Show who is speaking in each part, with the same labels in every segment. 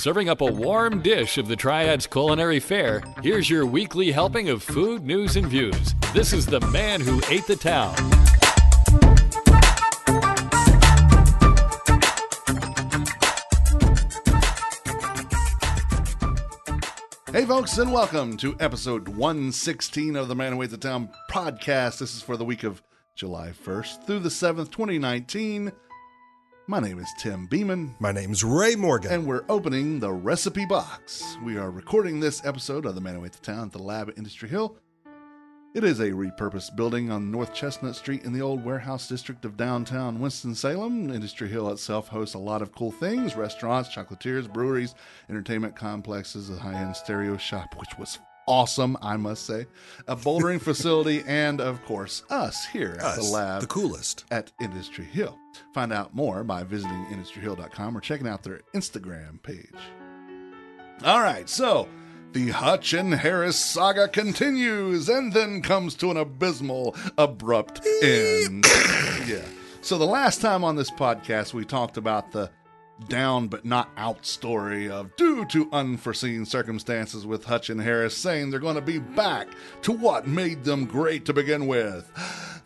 Speaker 1: serving up a warm dish of the Triad's culinary fare, here's your weekly helping of food, news, and views. This is the man who ate the town.
Speaker 2: Hey folks, and welcome to episode 116 of the Man Who Ate the Town podcast. This is for the week of July 1st through the 7th, 2019. My name is Tim Beeman.
Speaker 3: My name's Ray Morgan.
Speaker 2: And we're opening the recipe box. We are recording this episode of the Man Who Ate the Town at the lab at Industry Hill. It is a repurposed building on North Chestnut Street in the old warehouse district of downtown Winston-Salem. Industry Hill itself hosts a lot of cool things: restaurants, chocolatiers, breweries, entertainment complexes, a high-end stereo shop, which was awesome, I must say, a bouldering facility, and, of course, us here at the lab.
Speaker 3: The coolest.
Speaker 2: At Industry Hill. Find out more by visiting industryhill.com or checking out their Instagram page. All right, so the Hutch and Harris saga continues and then comes to an abysmal, abrupt end. Yeah. So the last time on this podcast, we talked about the down but not out story of due to unforeseen circumstances with Hutch and Harris saying they're going to be back to what made them great to begin with.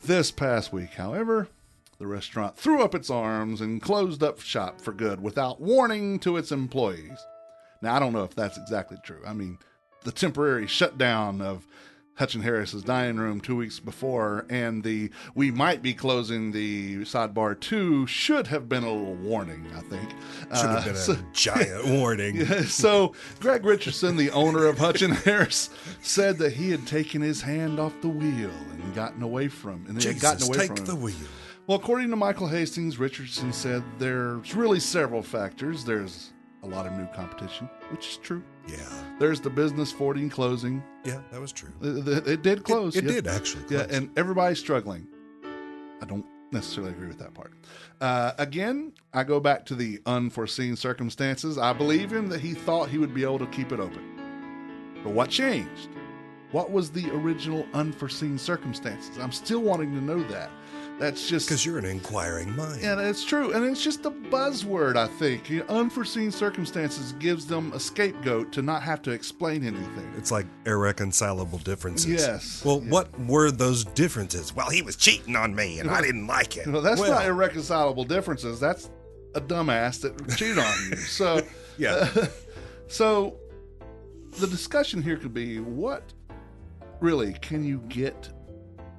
Speaker 2: This past week, however, the restaurant threw up its arms and closed up shop for good without warning to its employees. Now, I don't know if that's exactly true. I mean, the temporary shutdown of Hutch and Harris's dining room 2 weeks before and the we might be closing the sidebar too should have been a little warning, I think.
Speaker 3: Should have been a giant warning.
Speaker 2: Yeah, so Greg Richardson, the owner of Hutch and Harris, said that he had taken his hand off the wheel and gotten away from him.
Speaker 3: Take the wheel.
Speaker 2: Well, according to Michael Hastings, Richardson said there's really several factors. There's a lot of new competition, which is true.
Speaker 3: Yeah.
Speaker 2: There's the business 40 and closing.
Speaker 3: Yeah, that was true.
Speaker 2: It did close.
Speaker 3: It did actually close.
Speaker 2: Yeah, and everybody's struggling. I don't necessarily agree with that part. Again, I go back to the unforeseen circumstances. I believe him that he thought he would be able to keep it open. But what changed? What was the original unforeseen circumstances? I'm still wanting to know that. That's just
Speaker 3: because you're an inquiring mind.
Speaker 2: Yeah, that's true. And it's just a buzzword, I think. You know, unforeseen circumstances gives them a scapegoat to not have to explain anything.
Speaker 3: It's like irreconcilable differences.
Speaker 2: Yes.
Speaker 3: Well, what were those differences? Well, he was cheating on me and I didn't like it.
Speaker 2: Well, that's not irreconcilable differences. That's a dumbass that cheated on you. So,
Speaker 3: yeah.
Speaker 2: So the discussion here could be, what really can you get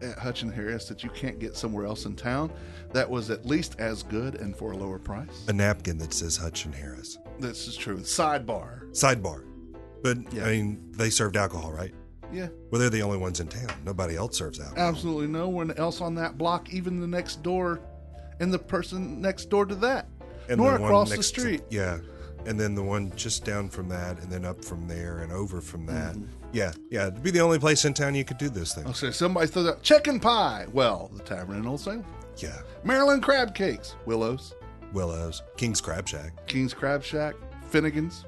Speaker 2: at Hutch and Harris that you can't get somewhere else in town that was at least as good and for a lower price?
Speaker 3: A napkin that says Hutch and Harris.
Speaker 2: This is true. Sidebar.
Speaker 3: But, yeah. I mean, they served alcohol, right?
Speaker 2: Yeah.
Speaker 3: Well, they're the only ones in town. Nobody else serves alcohol.
Speaker 2: Absolutely no one else on that block, even the next door and the person next door to that.
Speaker 3: And
Speaker 2: nor across the street.
Speaker 3: Yeah. And then the one just down from that, and then up from there, and over from that. Mm-hmm. Yeah. It'd be the only place in town you could do this thing.
Speaker 2: Okay, somebody throws out chicken pie. Well, the Tavern in Old Salem.
Speaker 3: Yeah.
Speaker 2: Maryland crab cakes. Willow's.
Speaker 3: King's Crab Shack.
Speaker 2: Finnegan's.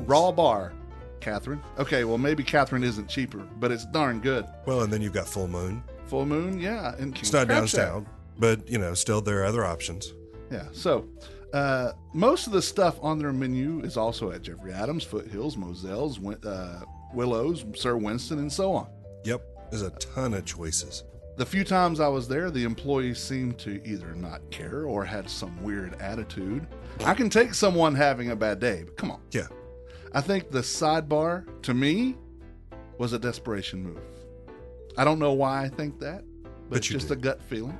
Speaker 2: Raw Bar. Catherine. Okay, well, maybe Catherine isn't cheaper, but it's darn good.
Speaker 3: Well, and then you've got Full Moon.
Speaker 2: Yeah. And King's
Speaker 3: it's not
Speaker 2: Crab
Speaker 3: downtown,
Speaker 2: Shack.
Speaker 3: But, still there are other options.
Speaker 2: Yeah, so most of the stuff on their menu is also at Jeffrey Adams, Foothills, Moselle's, Willow's, Sir Winston, and so on.
Speaker 3: Yep, there's a ton of choices.
Speaker 2: The few times I was there, the employees seemed to either not care or had some weird attitude. I can take someone having a bad day, but come on.
Speaker 3: Yeah.
Speaker 2: I think the sidebar, to me, was a desperation move. I don't know why I think that, but it's just a gut feeling.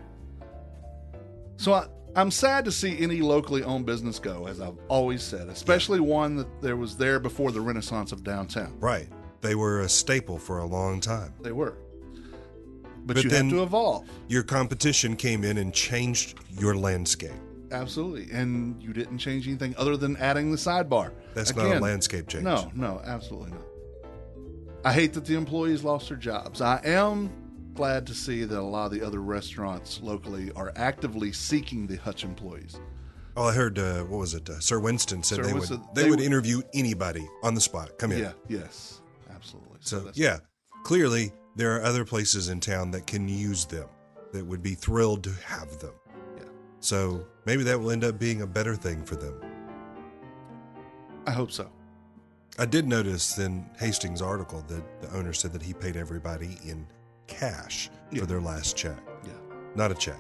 Speaker 2: So I'm sad to see any locally owned business go, as I've always said, especially one that was there before the Renaissance of downtown.
Speaker 3: Right. They were a staple for a long time.
Speaker 2: They were. But you had to evolve.
Speaker 3: Your competition came in and changed your landscape.
Speaker 2: Absolutely. And you didn't change anything other than adding the sidebar.
Speaker 3: That's not a landscape change.
Speaker 2: No, absolutely not. I hate that the employees lost their jobs. I am glad to see that a lot of the other restaurants locally are actively seeking the Hutch employees.
Speaker 3: Oh, I heard, Sir Winston said they would interview anybody on the spot. Come in.
Speaker 2: Yeah, yes, absolutely.
Speaker 3: So clearly there are other places in town that can use them, that would be thrilled to have them.
Speaker 2: Yeah.
Speaker 3: So maybe that will end up being a better thing for them.
Speaker 2: I hope so.
Speaker 3: I did notice in Hastings' article that the owner said that he paid everybody in cash for their last check.
Speaker 2: Yeah.
Speaker 3: Not a check.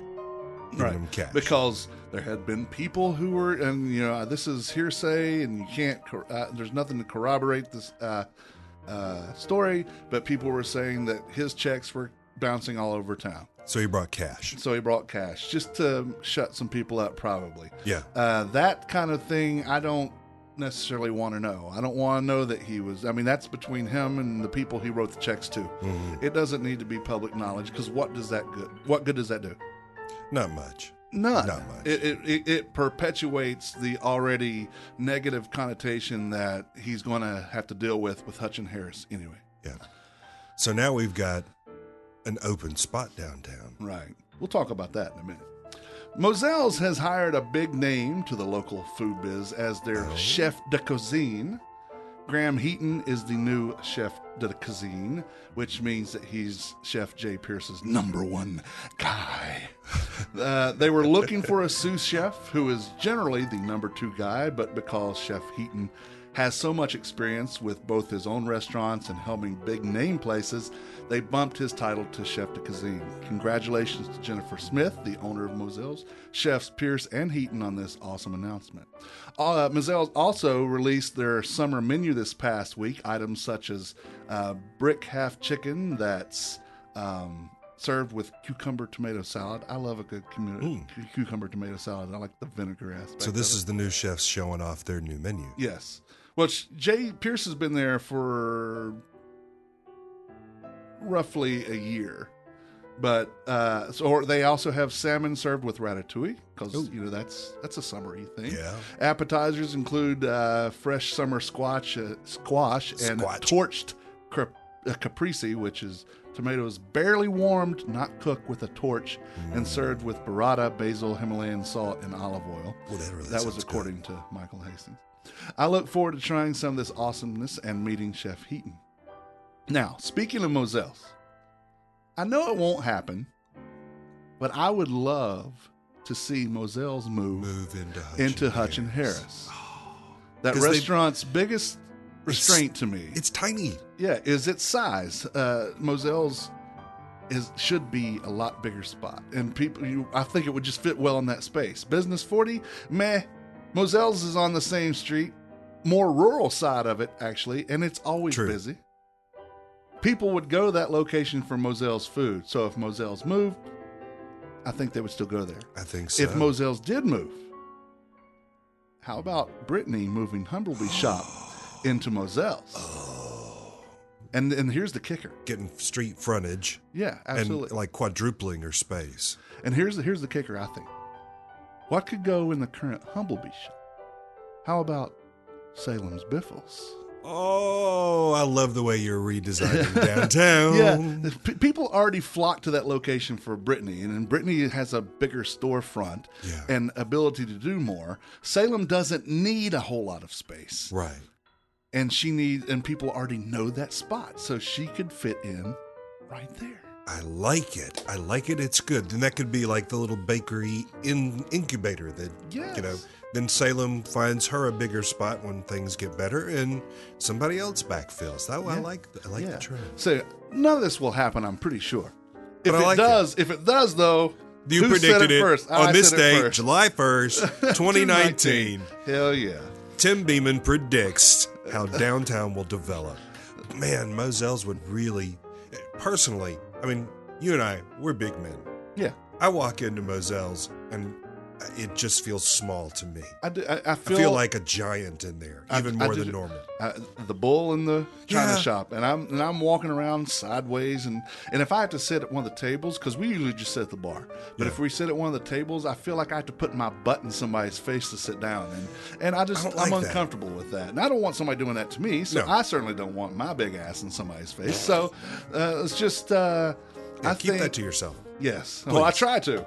Speaker 3: Giving them cash.
Speaker 2: Because there had been people who were, and this is hearsay, and you can't. There's nothing to corroborate this story, but people were saying that his checks were bouncing all over town.
Speaker 3: So he brought cash.
Speaker 2: So he brought cash just to shut some people up, probably.
Speaker 3: Yeah.
Speaker 2: That kind of thing, I don't necessarily want to know. I don't want to know that he was. I mean, that's between him and the people he wrote the checks to. Mm-hmm. It doesn't need to be public knowledge, because what good does that do?
Speaker 3: Not much.
Speaker 2: None.
Speaker 3: Not much.
Speaker 2: It perpetuates the already negative connotation that he's going to have to deal with Hutch and Harris anyway.
Speaker 3: Yeah. So now we've got an open spot downtown.
Speaker 2: Right. We'll talk about that in a minute. Moselles has hired a big name to the local food biz as their chef de cuisine. Graham Heaton is the new chef de cuisine, which means that he's Chef Jay Pierce's number one guy. They were looking for a sous chef who is generally the number two guy, but because Chef Heaton has so much experience with both his own restaurants and helping big name places, they bumped his title to Chef de Cuisine. Congratulations to Jennifer Smith, the owner of Moselles, Chefs Pierce and Heaton on this awesome announcement. Moselles also released their summer menu this past week, items such as brick half chicken that's served with cucumber tomato salad. I love a good cucumber tomato salad. I like the vinegar aspect.
Speaker 3: So this is the new chefs showing off their new menu.
Speaker 2: Yes. Well, Jay Pierce has been there for roughly a year, but so they also have salmon served with ratatouille, because that's a summery thing.
Speaker 3: Yeah.
Speaker 2: Appetizers include fresh summer squash and torched caprese, which is tomatoes barely warmed, not cooked, with a torch, and served with burrata, basil, Himalayan salt, and olive oil.
Speaker 3: Well,
Speaker 2: that was according to Michael Hastings. I look forward to trying some of this awesomeness and meeting Chef Heaton. Now, speaking of Moselles, I know it won't happen, but I would love to see Moselles move into Hutch and Harris. That restaurant's biggest restraint to me.
Speaker 3: It's tiny.
Speaker 2: Yeah, is its size. Moselles should be a lot bigger spot, and I think it would just fit well in that space. Business 40, meh. Moselles is on the same street, more rural side of it actually, and it's always busy. People would go to that location for Moselles food, so if Moselles moved, I think they would still go there.
Speaker 3: I think so.
Speaker 2: If Moselles did move, how about Brittany moving Humblebee's shop into Moselles? And here's the kicker.
Speaker 3: Getting street frontage.
Speaker 2: Yeah, absolutely.
Speaker 3: And like quadrupling her space.
Speaker 2: And here's the kicker, I think. What could go in the current Humblebee shop? How about Salem's Biffles?
Speaker 3: Oh, I love the way you're redesigning downtown.
Speaker 2: Yeah, people already flock to that location for Brittany, and Brittany has a bigger storefront and ability to do more. Salem doesn't need a whole lot of space.
Speaker 3: Right.
Speaker 2: And people already know that spot, so she could fit in right there.
Speaker 3: I like it. It's good. Then that could be like the little bakery incubator that, then Salem finds her a bigger spot when things get better and somebody else backfills. I like the trend.
Speaker 2: So none of this will happen, I'm pretty sure. If it does though,
Speaker 3: you predicted it first? On this date, July 1st, 2019.
Speaker 2: Hell yeah.
Speaker 3: Tim Beeman predicts how downtown will develop. Man, Moselles would really, personally, I mean, you and I, we're big men.
Speaker 2: Yeah.
Speaker 3: I walk into Moselles and it just feels small to me.
Speaker 2: I
Speaker 3: feel like a giant in there, even more than normal.
Speaker 2: The bull in the china shop, and I'm walking around sideways, and if I have to sit at one of the tables, because we usually just sit at the bar, but if we sit at one of the tables, I feel like I have to put my butt in somebody's face to sit down, and I'm uncomfortable with that, and I don't want somebody doing that to me, so I certainly don't want my big ass in somebody's face. So it's just
Speaker 3: keep that to yourself.
Speaker 2: Yes.
Speaker 3: Please.
Speaker 2: Well, I try to.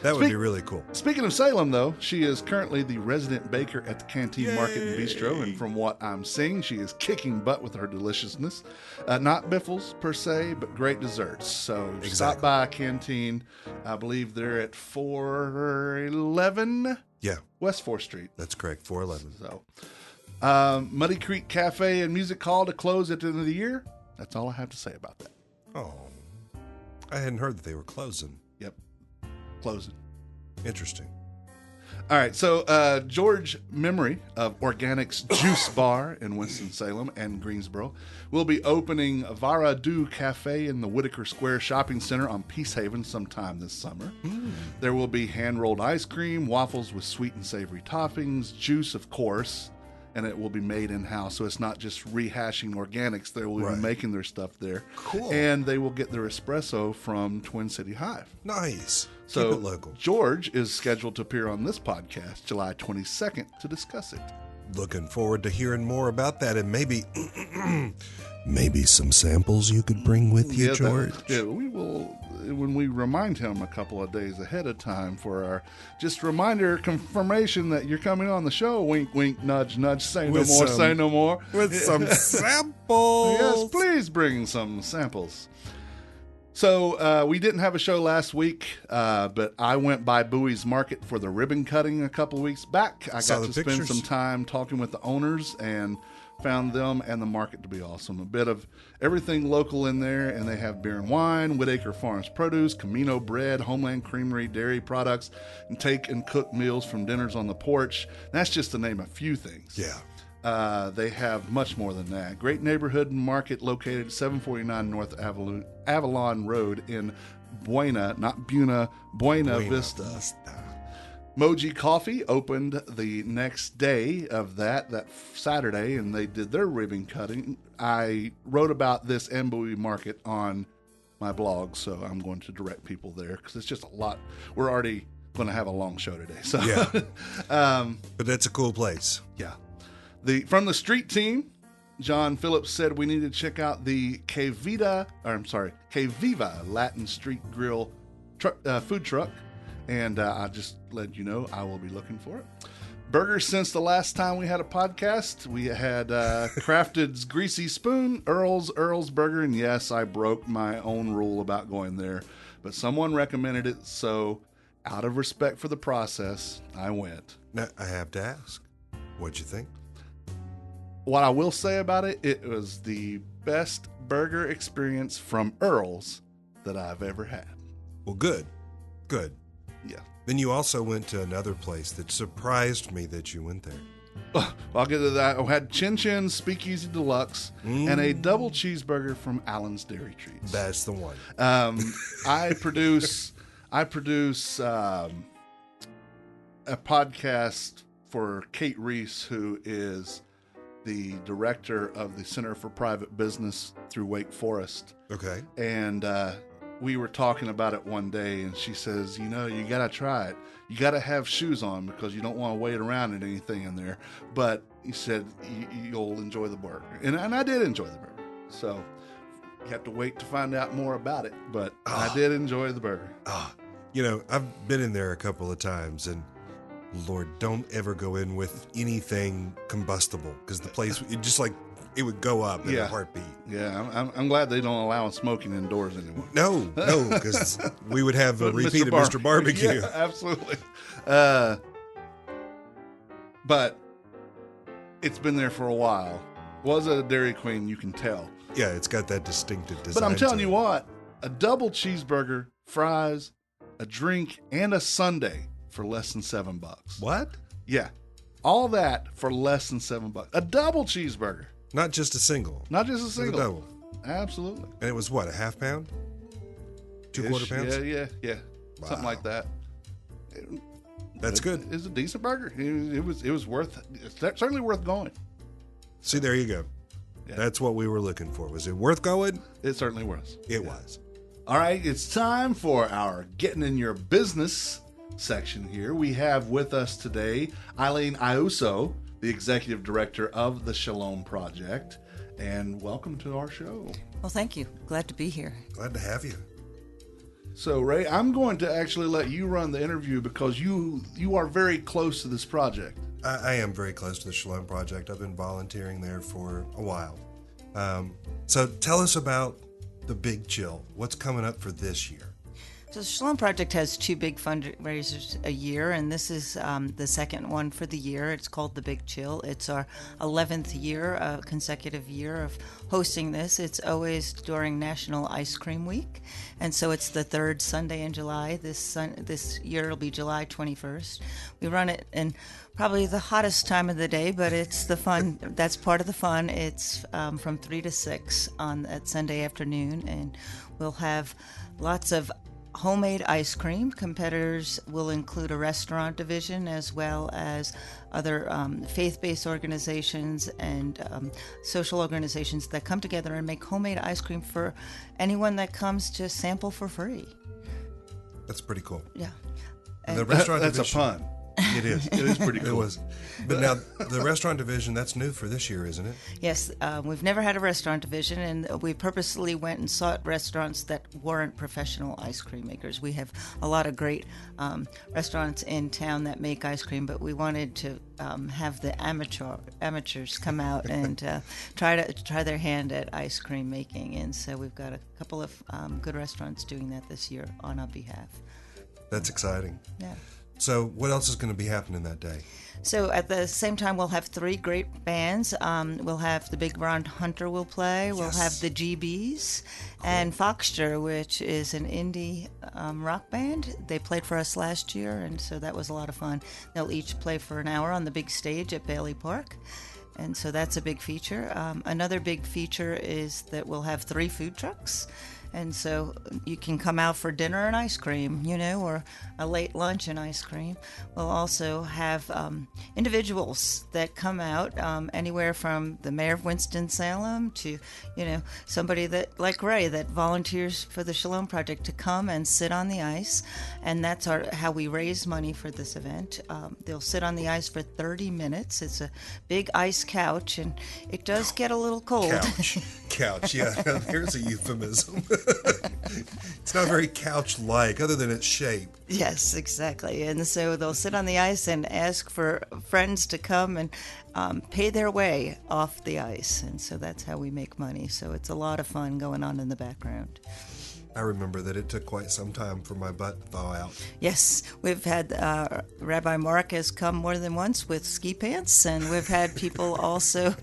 Speaker 3: That would be really cool.
Speaker 2: Speaking of Salem, though, she is currently the resident baker at the Canteen Market and Bistro, and from what I'm seeing, she is kicking butt with her deliciousness. Not biffles, per se, but great desserts. So stop by Canteen. I believe they're at 411
Speaker 3: Yeah.
Speaker 2: West 4th Street.
Speaker 3: That's correct, 411.
Speaker 2: So, Muddy Creek Cafe and Music Hall to close at the end of the year. That's all I have to say about that.
Speaker 3: Oh, I hadn't heard that they were closing.
Speaker 2: Yep, closing.
Speaker 3: Interesting.
Speaker 2: All right, so George Memory of Organics Juice Bar in Winston-Salem and Greensboro will be opening Vara Du Cafe in the Whitaker Square Shopping Center on Peacehaven sometime this summer. There will be hand-rolled ice cream, waffles with sweet and savory toppings, juice, of course, and it will be made in-house, so it's not just rehashing organics. They will be making their stuff there.
Speaker 3: Cool.
Speaker 2: And they will get their espresso from Twin City Hive.
Speaker 3: Nice.
Speaker 2: So
Speaker 3: Keep it local.
Speaker 2: George is scheduled to appear on this podcast July 22nd to discuss it.
Speaker 3: Looking forward to hearing more about that, and maybe maybe some samples you could bring with you, George.
Speaker 2: We will, when we remind him a couple of days ahead of time for our just reminder confirmation that you're coming on the show. Wink, wink, nudge, nudge. Say no more. Say no more.
Speaker 3: With some samples.
Speaker 2: Yes, please bring some samples. So we didn't have a show last week, but I went by Bowie's Market for the ribbon cutting a couple of weeks back. I got to spend some time talking with the owners and found them and the market to be awesome. A bit of everything local in there, and they have beer and wine, Whitaker Farms produce, Camino bread, Homeland Creamery dairy products, and take and cook meals from dinners on the porch. That's just to name a few things.
Speaker 3: Yeah.
Speaker 2: They have much more than that. Great neighborhood market located at 749 North Avalon Road in Buena Vista. Moji Coffee opened the next day of that Saturday, and they did their ribbon cutting. I wrote about this and Bowie Market on my blog, so I'm going to direct people there because it's just a lot. We're already going to have a long show today. So
Speaker 3: yeah. But that's a cool place.
Speaker 2: Yeah. From the street team, John Phillips said we need to check out the Que Viva Latin Street Grill food truck, and I'll just let you know I will be looking for it. Burgers since the last time we had a podcast. We had Crafted's Greasy Spoon, Earl's Burger, and yes, I broke my own rule about going there, but someone recommended it, so out of respect for the process, I went.
Speaker 3: Now, I have to ask, what'd you think?
Speaker 2: What I will say about it, it was the best burger experience from Earl's that I've ever had.
Speaker 3: Well, good. Good.
Speaker 2: Yeah.
Speaker 3: Then you also went to another place that surprised me that you went there.
Speaker 2: I'll get to that. I had Chin Chin Speakeasy Deluxe and a double cheeseburger from Allen's Dairy Treats.
Speaker 3: That's the one.
Speaker 2: I produce a podcast for Kate Reese, who is the director of the Center for Private Business through Wake Forest.
Speaker 3: Okay.
Speaker 2: And we were talking about it one day, and she says, you got to try it. You got to have shoes on because you don't want to wait around at anything in there. But he said, you'll enjoy the burger. And I did enjoy the burger. So you have to wait to find out more about it. But I did enjoy the burger.
Speaker 3: I've been in there a couple of times, and Lord, don't ever go in with anything combustible because the place, it would go up in a heartbeat.
Speaker 2: Yeah, I'm glad they don't allow smoking indoors anymore.
Speaker 3: No, because we would have a repeat of Mr. Barbecue.
Speaker 2: Yeah, absolutely. But it's been there for a while. Was it a Dairy Queen? You can tell.
Speaker 3: Yeah, it's got that distinctive design.
Speaker 2: But I'm telling you what, a double cheeseburger, fries, a drink, and a sundae for less than $7.
Speaker 3: What?
Speaker 2: Yeah. All that for less than $7. A double cheeseburger.
Speaker 3: Not just a single.
Speaker 2: Not just a single.
Speaker 3: A double.
Speaker 2: Absolutely.
Speaker 3: And it was what, a half pound? 2/4 pounds?
Speaker 2: Yeah.
Speaker 3: Wow.
Speaker 2: Something like that.
Speaker 3: That's good.
Speaker 2: It was a decent burger. It was certainly worth going.
Speaker 3: See, there you go. Yeah. That's what we were looking for. Was it worth going?
Speaker 2: It certainly was.
Speaker 3: It was.
Speaker 2: All right, it's time for our Getting in Your Business section here. We have with us today Eileen Ayuso, the executive director of the Shalom Project, and welcome to our show.
Speaker 4: Well, thank you. Glad to be here.
Speaker 3: Glad to have you.
Speaker 2: So, Ray, I'm going to actually let you run the interview because you are very close to this project.
Speaker 3: I am very close to the Shalom Project. I've been volunteering there for a while. So tell us about the Big Chill. What's coming up for this year?
Speaker 4: So the Shalom Project has two big fundraisers a year, and this is the second one for the year. It's called The Big Chill. It's our 11th year, consecutive year of hosting this. It's always during National Ice Cream Week, and so it's the third Sunday in July. This year it'll be July 21st. We run it in probably the hottest time of the day, but it's the fun. That's part of the fun. It's from 3 to 6 at Sunday afternoon, and we'll have lots of homemade ice cream. Competitors will include a restaurant division as well as other faith-based organizations and social organizations that come together and make homemade ice cream for anyone that comes to sample for free.
Speaker 3: That's pretty cool.
Speaker 4: Yeah.
Speaker 3: And the restaurant
Speaker 2: that's
Speaker 3: division,
Speaker 2: a pun.
Speaker 3: It is.
Speaker 2: It is pretty cool.
Speaker 3: It was. But now, the restaurant division, that's new for this year, isn't it?
Speaker 4: Yes, we've never had a restaurant division, and we purposely went and sought restaurants that weren't professional ice cream makers. We have a lot of great restaurants in town that make ice cream, but we wanted to have the amateurs come out and try their hand at ice cream making. And so we've got a couple of good restaurants doing that this year on our behalf.
Speaker 3: That's exciting.
Speaker 4: Yeah.
Speaker 3: So what else is going to be happening that day?
Speaker 4: So at the same time, we'll have 3 great bands. We'll have the Big Brown Hunter will play. We'll have the GBs and Foxter, which is an indie rock band. They played for us last year, and so that was a lot of fun. They'll each play for an hour on the big stage at Bailey Park. And so that's a big feature. Another big feature is that we'll have 3 food trucks. And so you can come out for dinner and ice cream, or a late lunch and ice cream. We'll also have individuals that come out, anywhere from the mayor of Winston-Salem to, somebody that, like Ray, that volunteers for the Shalom Project to come and sit on the ice. And that's how we raise money for this event. They'll sit on the ice for 30 minutes. It's a big ice couch, and it does get a little cold.
Speaker 3: Couch, yeah. There's a euphemism. It's not very couch-like, other than its shape.
Speaker 4: Yes, exactly. And so they'll sit on the ice and ask for friends to come and pay their way off the ice. And so that's how we make money. So it's a lot of fun going on in the background.
Speaker 3: I remember that it took quite some time for my butt to thaw out.
Speaker 4: Yes, we've had Rabbi Mark has come more than once with ski pants, and we've had people also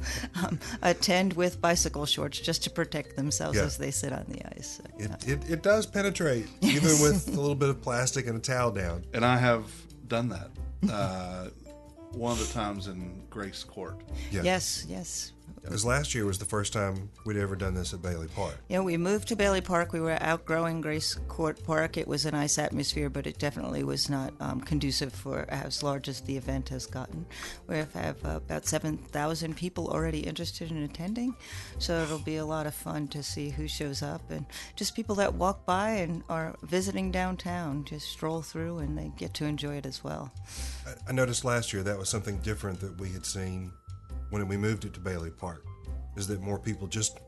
Speaker 4: attend with bicycle shorts just to protect themselves as they sit on the ice. So,
Speaker 3: it does penetrate, even with a little bit of plastic and a towel down.
Speaker 2: And I have done that one of the times in Grace Court.
Speaker 3: Yeah.
Speaker 4: Yes.
Speaker 3: Because last year was the first time we'd ever done this at Bailey Park.
Speaker 4: Yeah, we moved to Bailey Park. We were outgrowing Grace Court Park. It was a nice atmosphere, but it definitely was not conducive for as large as the event has gotten. We have about 7,000 people already interested in attending, so it'll be a lot of fun to see who shows up and just people that walk by and are visiting downtown just stroll through and they get to enjoy it as well.
Speaker 3: I noticed last year that was something different that we had seen when we moved it to Bailey Park, is that more people just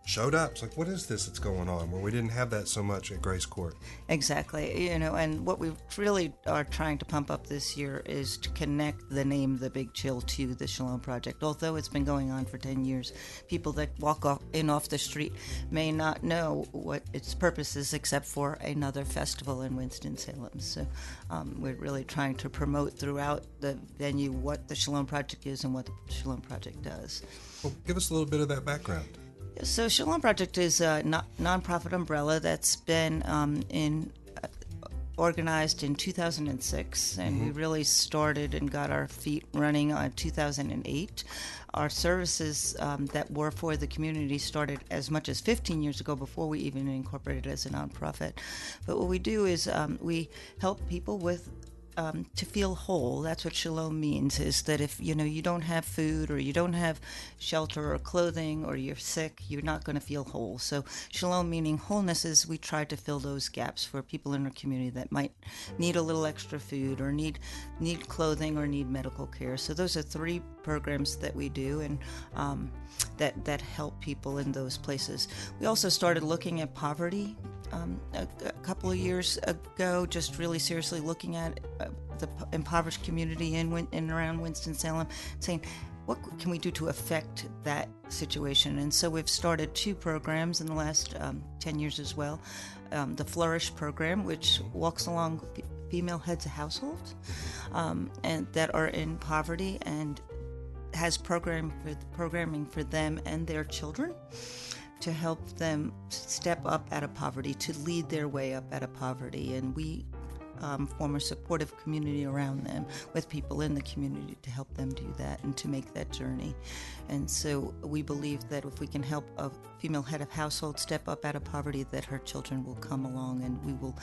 Speaker 3: showed up. It's like, what is this that's going on? Where we didn't have that so much at Grace Court.
Speaker 4: Exactly. And what we really are trying to pump up this year is to connect the name The Big Chill to the Shalom Project. Although it's been going on for 10 years, people that walk off the street may not know what its purpose is except for another festival in Winston-Salem. So we're really trying to promote throughout the venue what the Shalom Project is and what the Shalom Project does.
Speaker 3: Well, give us a little bit of that background.
Speaker 4: So Shalom Project is a nonprofit umbrella that's been organized in 2006, and we really started and got our feet running on 2008. Our services that were for the community started as much as 15 years ago before we even incorporated as a nonprofit. But what we do is we help people with to feel whole. That's what shalom means, is that if you don't have food or you don't have shelter or clothing or you're sick, you're not going to feel whole. So shalom meaning wholeness is we try to fill those gaps for people in our community that might need a little extra food or need clothing or need medical care. So those are 3 programs that we do and that help people in those places. We also started looking at poverty a couple of years ago, just really seriously looking at the impoverished community in and around Winston-Salem, saying, what can we do to affect that situation? And so we've started 2 programs in the last 10 years as well. the Flourish program, which walks along female heads of households and that are in poverty, and has programming for them and their children to help them step up out of poverty, to lead their way up out of poverty. And we form a supportive community around them with people in the community to help them do that and to make that journey. And so we believe that if we can help a female head of household step up out of poverty, that her children will come along and we will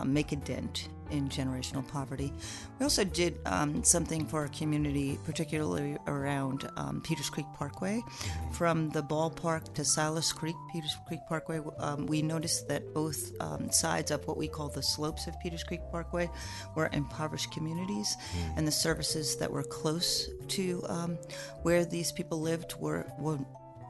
Speaker 4: make a dent in generational poverty. We also did something for our community, particularly around Peters Creek Parkway. From the ballpark to Silas Creek, Peters Creek Parkway, we noticed that both sides of what we call the slopes of Peters Creek Parkway were impoverished communities, and the services that were close to where these people lived were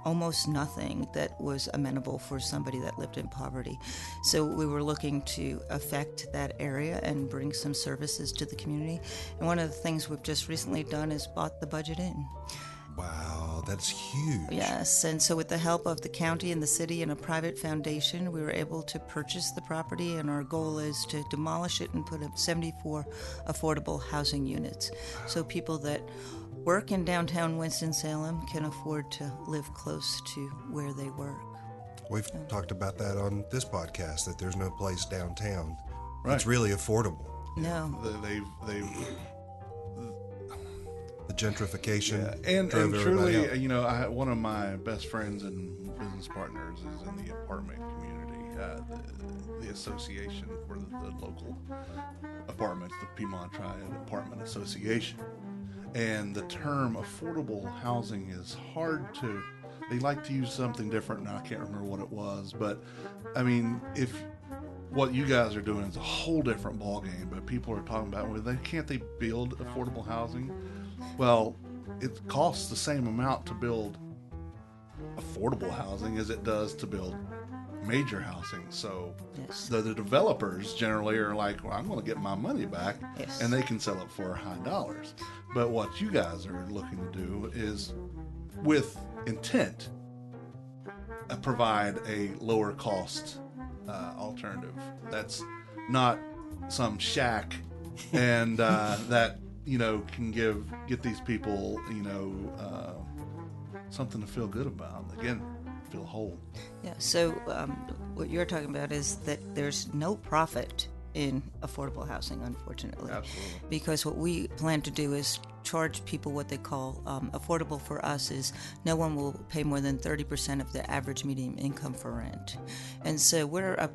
Speaker 4: almost nothing that was amenable for somebody that lived in poverty. So we were looking to affect that area and bring some services to the community. And one of the things we've just recently done is bought the budget in.
Speaker 3: Wow, that's huge.
Speaker 4: Yes, and so with the help of the county and the city and a private foundation, we were able to purchase the property, and our goal is to demolish it and put up 74 affordable housing units. So people that work in downtown Winston-Salem can afford to live close to where they work.
Speaker 3: We've talked about that on this podcast, that there's no place downtown
Speaker 2: Right.
Speaker 3: that's really affordable.
Speaker 4: No.
Speaker 2: They've
Speaker 3: The gentrification.
Speaker 2: yeah. And
Speaker 3: drove everybody
Speaker 2: truly,
Speaker 3: out.
Speaker 2: you know, one of my best friends and business partners is in the apartment community, the association for the local apartments, the Piedmont Triad Apartment Association. And the term affordable housing is hard to, they like to use something different, and I can't remember what it was, but I mean, if what you guys are doing is a whole different ballgame, but people are talking about, well, can't they build affordable housing? Well, it costs the same amount to build affordable housing as it does to build major housing. So
Speaker 4: Yes.
Speaker 2: the developers generally are like, well, I'm going to get my money back,
Speaker 4: Yes.
Speaker 2: and they can sell it for high dollars. But what you guys are looking to do is, with intent, provide a lower cost alternative. That's not some shack and that, you know, can get these people, you know, something to feel good about. Again, feel whole.
Speaker 4: Yeah, so what you're talking about is that there's no profit in affordable housing, unfortunately.
Speaker 2: Absolutely.
Speaker 4: Because what we plan to do is charge people what they call affordable for us is no one will pay more than 30% of the average median income for rent. And so we're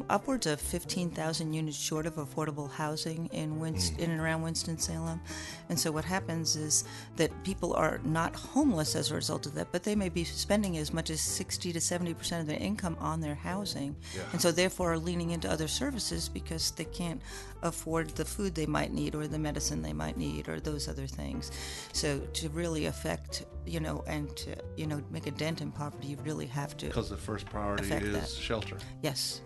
Speaker 4: upwards of 15,000 units short of affordable housing in and around Winston-Salem. And so what happens is that people are not homeless as a result of that, but they may be spending as much as 60 to 70% of their income on their housing.
Speaker 2: Yeah.
Speaker 4: And so therefore are leaning into other services because they can't afford the food they might need or the medicine they might need or those other things. So to really affect, you know, and to, you know, make a dent in poverty, you really have to.
Speaker 2: Because the first priority
Speaker 4: Affect
Speaker 2: is
Speaker 4: that.
Speaker 2: shelter.
Speaker 4: Yes.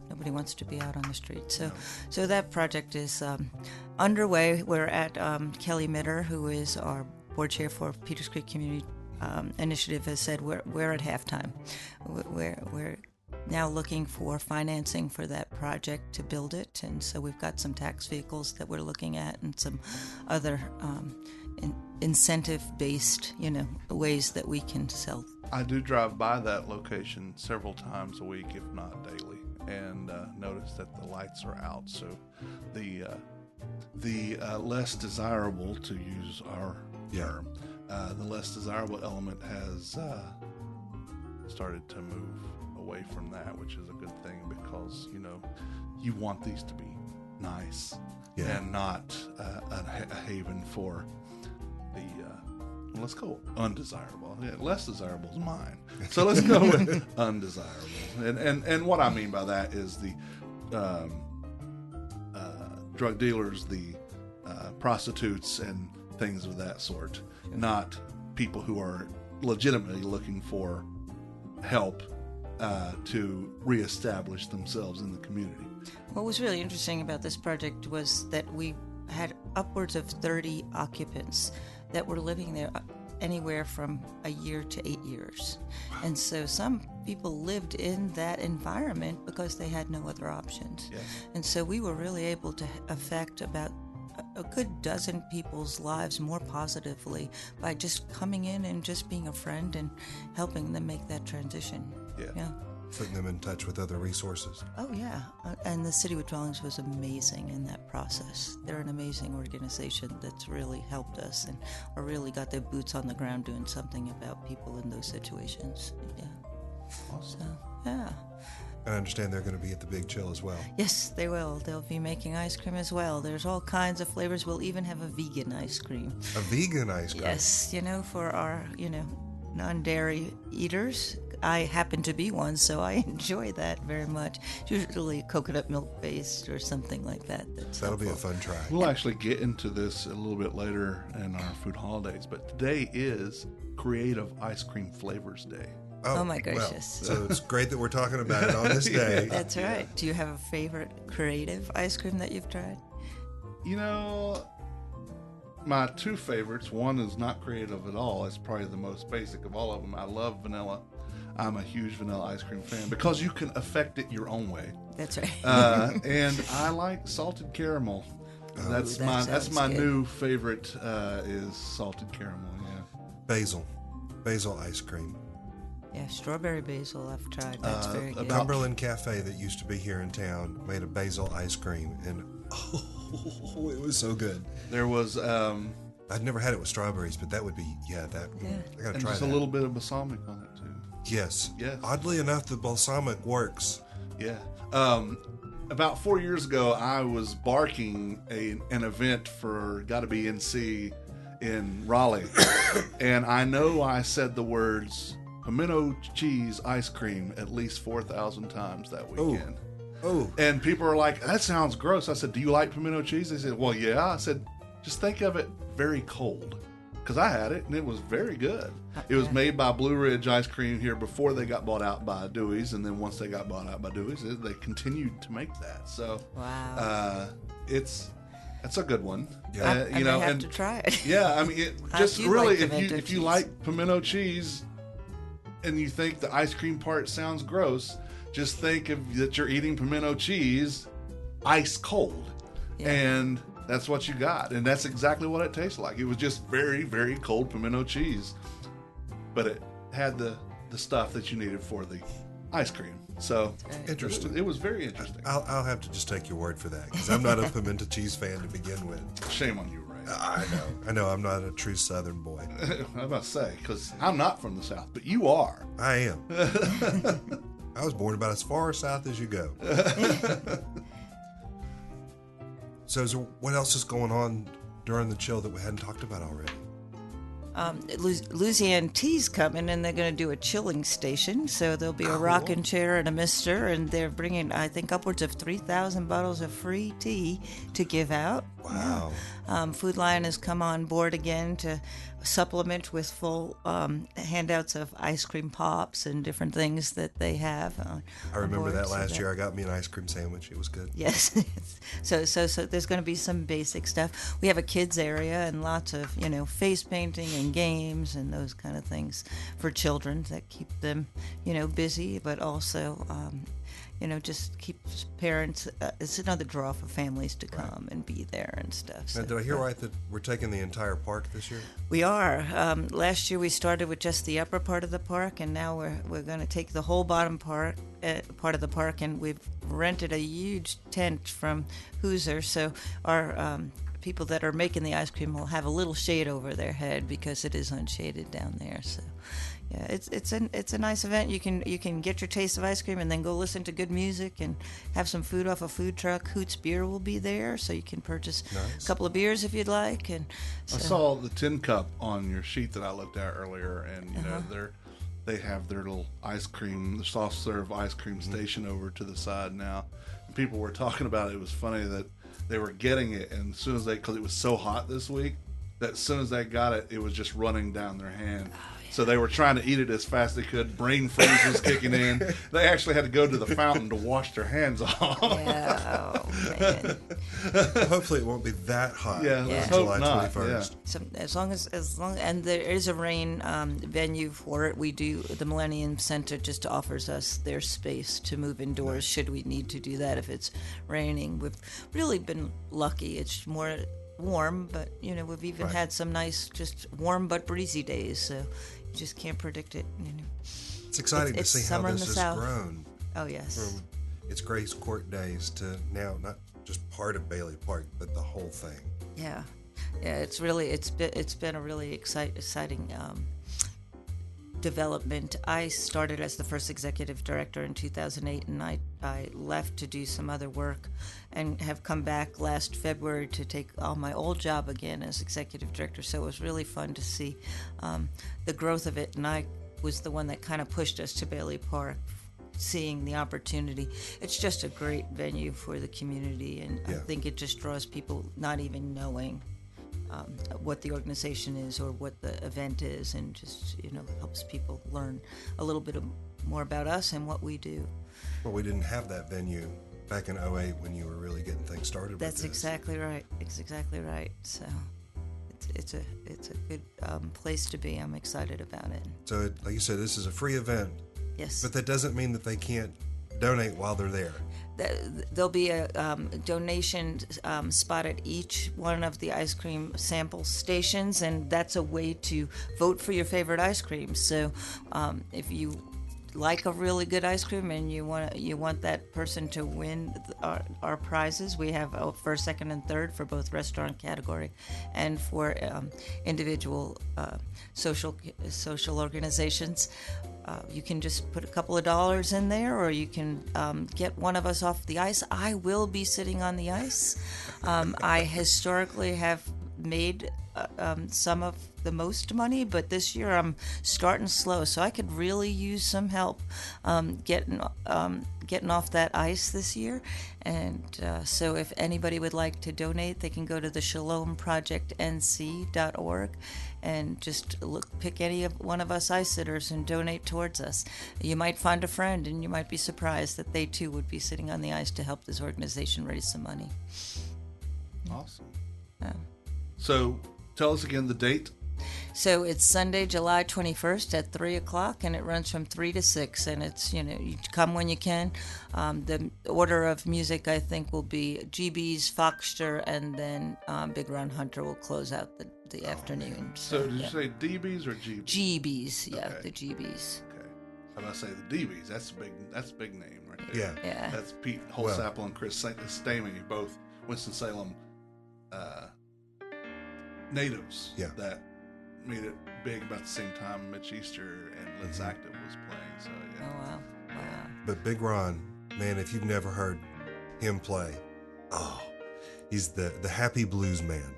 Speaker 4: Nobody wants to be out on the street. So that project is underway. We're at Kelly Mitter, who is our board chair for Peters Creek Community Initiative, has said we're at halftime. We're now looking for financing for that project to build it, and so we've got some tax vehicles that we're looking at and some other incentive-based, you know, ways that we can sell.
Speaker 2: I do drive by that location several times a week, if not daily, and notice that the lights are out. So the less desirable, to use our term, the less desirable element has started to move away from that, which is a good thing because, you know, you want these to be nice and not a haven for the let's go undesirable. Yeah, less desirable is mine. So let's go with undesirable. And what I mean by that is the drug dealers, the prostitutes, and things of that sort, not people who are legitimately looking for help to reestablish themselves in the community.
Speaker 4: What was really interesting about this project was that we had upwards of 30 occupants that were living there anywhere from a year to 8 years. And so some people lived in that environment because they had no other options.
Speaker 2: Yes.
Speaker 4: And so we were really able to affect about a good dozen people's lives more positively by just coming in and just being a friend and helping them make that transition.
Speaker 2: Yeah.
Speaker 3: Putting them in touch with other resources.
Speaker 4: Oh, yeah. And the City with Dwellings was amazing in that process. They're an amazing organization that's really helped us and or really got their boots on the ground doing something about people in those situations. Yeah.
Speaker 2: Awesome.
Speaker 4: So, yeah.
Speaker 3: I understand they're going to be at the Big Chill as well.
Speaker 4: Yes, they will. They'll be making ice cream as well. There's all kinds of flavors. We'll even have a vegan ice cream.
Speaker 3: A vegan ice cream?
Speaker 4: Yes, for our, non-dairy eaters. I happen to be one, so I enjoy that very much. It's usually coconut milk based or something like that.
Speaker 3: That'll be a fun try.
Speaker 2: We'll actually get into this a little bit later in our food holidays, but today is Creative Ice Cream Flavors Day.
Speaker 4: Oh my gracious.
Speaker 3: Well, so it's great that we're talking about it on this day.
Speaker 4: That's right. Do you have a favorite creative ice cream that you've tried?
Speaker 2: My two favorites, one is not creative at all. It's probably the most basic of all of them. I love vanilla. I'm a huge vanilla ice cream fan because you can affect it your own way.
Speaker 4: That's right.
Speaker 2: And I like salted caramel. That's my
Speaker 4: good.
Speaker 2: new favorite is salted caramel. Yeah.
Speaker 3: Basil ice cream.
Speaker 4: Yeah, strawberry basil I've tried. That's very good.
Speaker 3: Cumberland Cafe that used to be here in town made a basil ice cream, and it was so good.
Speaker 2: There was
Speaker 3: I'd never had it with strawberries, but that would be I gotta
Speaker 2: and
Speaker 3: try
Speaker 2: just
Speaker 3: that.
Speaker 2: a little bit of balsamic on it too.
Speaker 3: Yes.
Speaker 2: Yes.
Speaker 3: Oddly enough, the balsamic works.
Speaker 2: Yeah. About 4 years ago, I was barking an event for Gotta Be NC in Raleigh, and I know I said the words pimento cheese ice cream at least 4,000 times that weekend.
Speaker 3: Oh.
Speaker 2: And people are like, that sounds gross. I said, do you like pimento cheese? They said, well, yeah. I said, just think of it very cold. Because I had it, and it was very good. It was made by Blue Ridge Ice Cream here before they got bought out by Dewey's, and then once they got bought out by Dewey's, they continued to make that. So,
Speaker 4: wow.
Speaker 2: It's a good one.
Speaker 3: Yeah.
Speaker 4: I may have to try it.
Speaker 2: Yeah, I mean, just
Speaker 4: do you
Speaker 2: really,
Speaker 4: like
Speaker 2: if you like pimento cheese, and you think the ice cream part sounds gross, just think that you're eating pimento cheese ice cold, and that's what you got, and that's exactly what it tastes like. It was just very, very cold pimento cheese, but it had the stuff that you needed for the ice cream. So
Speaker 3: Interesting.
Speaker 2: It was very interesting.
Speaker 3: I'll have to just take your word for that, because I'm not a pimento cheese fan to begin with.
Speaker 2: Shame on you, Ray.
Speaker 3: I know. I'm not a true Southern boy.
Speaker 2: I must say, because I'm not from the South, but you are.
Speaker 3: I am. I was born about as far south as you go. So what else is going on during the chill that we hadn't talked about already?
Speaker 4: Louisiana Tea's coming, and they're going to do a chilling station. So there'll be a rocking chair and a mister, and they're bringing, I think, upwards of 3,000 bottles of free tea to give out.
Speaker 3: Wow.
Speaker 4: Food Lion has come on board again to supplement with full handouts of ice cream pops and different things that they have.
Speaker 3: I remember that last year. I got me an ice cream sandwich. It was good.
Speaker 4: Yes. So there's going to be some basic stuff. We have a kids area and lots of, face painting and games and those kind of things for children that keep them, busy, but also, just keeps parents, it's another draw for families to come and be there and stuff.
Speaker 3: Now, did I hear right that we're taking the entire park this year?
Speaker 4: We are. Last year we started with just the upper part of the park, and now we're going to take the whole bottom part of the park, and we've rented a huge tent from Hoosier, so our people that are making the ice cream will have a little shade over their head because it is unshaded down there. So, yeah, it's a nice event. You can get your taste of ice cream and then go listen to good music and have some food off a food truck. Hoots Beer will be there, so you can purchase a couple of beers if you'd like. And so,
Speaker 2: I saw the tin cup on your sheet that I looked at earlier, and they have their little ice cream, the soft serve ice cream station over to the side now. And people were talking about it. It was funny that they were getting it, and as soon as because it was so hot this week, that as soon as they got it, it was just running down their hand. So they were trying to eat it as fast as they could. Brain freeze was kicking in. They actually had to go to the fountain to wash their hands off.
Speaker 4: Yeah, oh man.
Speaker 3: Hopefully it won't be that hot.
Speaker 2: Yeah,
Speaker 3: on
Speaker 2: let's
Speaker 3: July
Speaker 2: hope not,
Speaker 3: 21st.
Speaker 4: So as long, and there is a rain venue for it. We do, the Millennium Center just offers us their space to move indoors should we need to do that if it's raining. We've really been lucky. It's more warm, but we've even had some nice, just warm but breezy days. So you just can't predict it.
Speaker 3: It's exciting to see how this has grown.
Speaker 4: Oh yes.
Speaker 3: From its Grace Court days to now, not just part of Bailey Park, but the whole thing.
Speaker 4: Yeah, it's been a really exciting development. I started as the first executive director in 2008, and I left to do some other work, and have come back last February to take on my old job again as executive director. So it was really fun to see the growth of it, and I was the one that kind of pushed us to Bailey Park, seeing the opportunity. It's just a great venue for the community, and I think it just draws people not even knowing what the organization is or what the event is, and just helps people learn a little bit more about us and what we do.
Speaker 3: Well, we didn't have that venue back in 2008 when you were really getting things started.
Speaker 4: That's exactly right. It's exactly right. So it's a good place to be. I'm excited about it.
Speaker 3: So, like you said, this is a free event.
Speaker 4: Yes.
Speaker 3: But that doesn't mean that they can't donate while they're there.
Speaker 4: There'll be a donation spot at each one of the ice cream sample stations, and that's a way to vote for your favorite ice cream. So if you like a really good ice cream and you want that person to win our prizes, we have first, second, and third for both restaurant category and for individual social organizations. You can just put a couple of dollars in there, or you can get one of us off the ice. I will be sitting on the ice. I historically have made some of the most money, but this year I'm starting slow, so I could really use some help getting off that ice this year. And so if anybody would like to donate, they can go to the shalomprojectnc.org and just pick any of one of us ice sitters and donate towards us. You might find a friend, and you might be surprised that they too would be sitting on the ice to help this organization raise some money.
Speaker 2: Awesome.
Speaker 4: Yeah.
Speaker 2: So tell us again the date.
Speaker 4: So it's Sunday, July 21st at 3 o'clock, and it runs from 3 to 6, and it's, you come when you can. The order of music, I think, will be GB's, Foxter, and then Big Ron Hunter will close out the afternoon.
Speaker 2: So did you say DB's or GB's?
Speaker 4: GB's, yeah,
Speaker 2: Okay.
Speaker 4: the GB's.
Speaker 2: Okay. I'm going to say the DB's. That's a big name right there.
Speaker 3: Yeah.
Speaker 2: That's Pete Holsapple and Chris Stamey, both Winston-Salem natives that made it big about the same time Mitch Easter and Let's Active was playing. So yeah.
Speaker 4: Oh, wow.
Speaker 3: But Big Ron, man, if you've never heard him play, he's the happy blues man.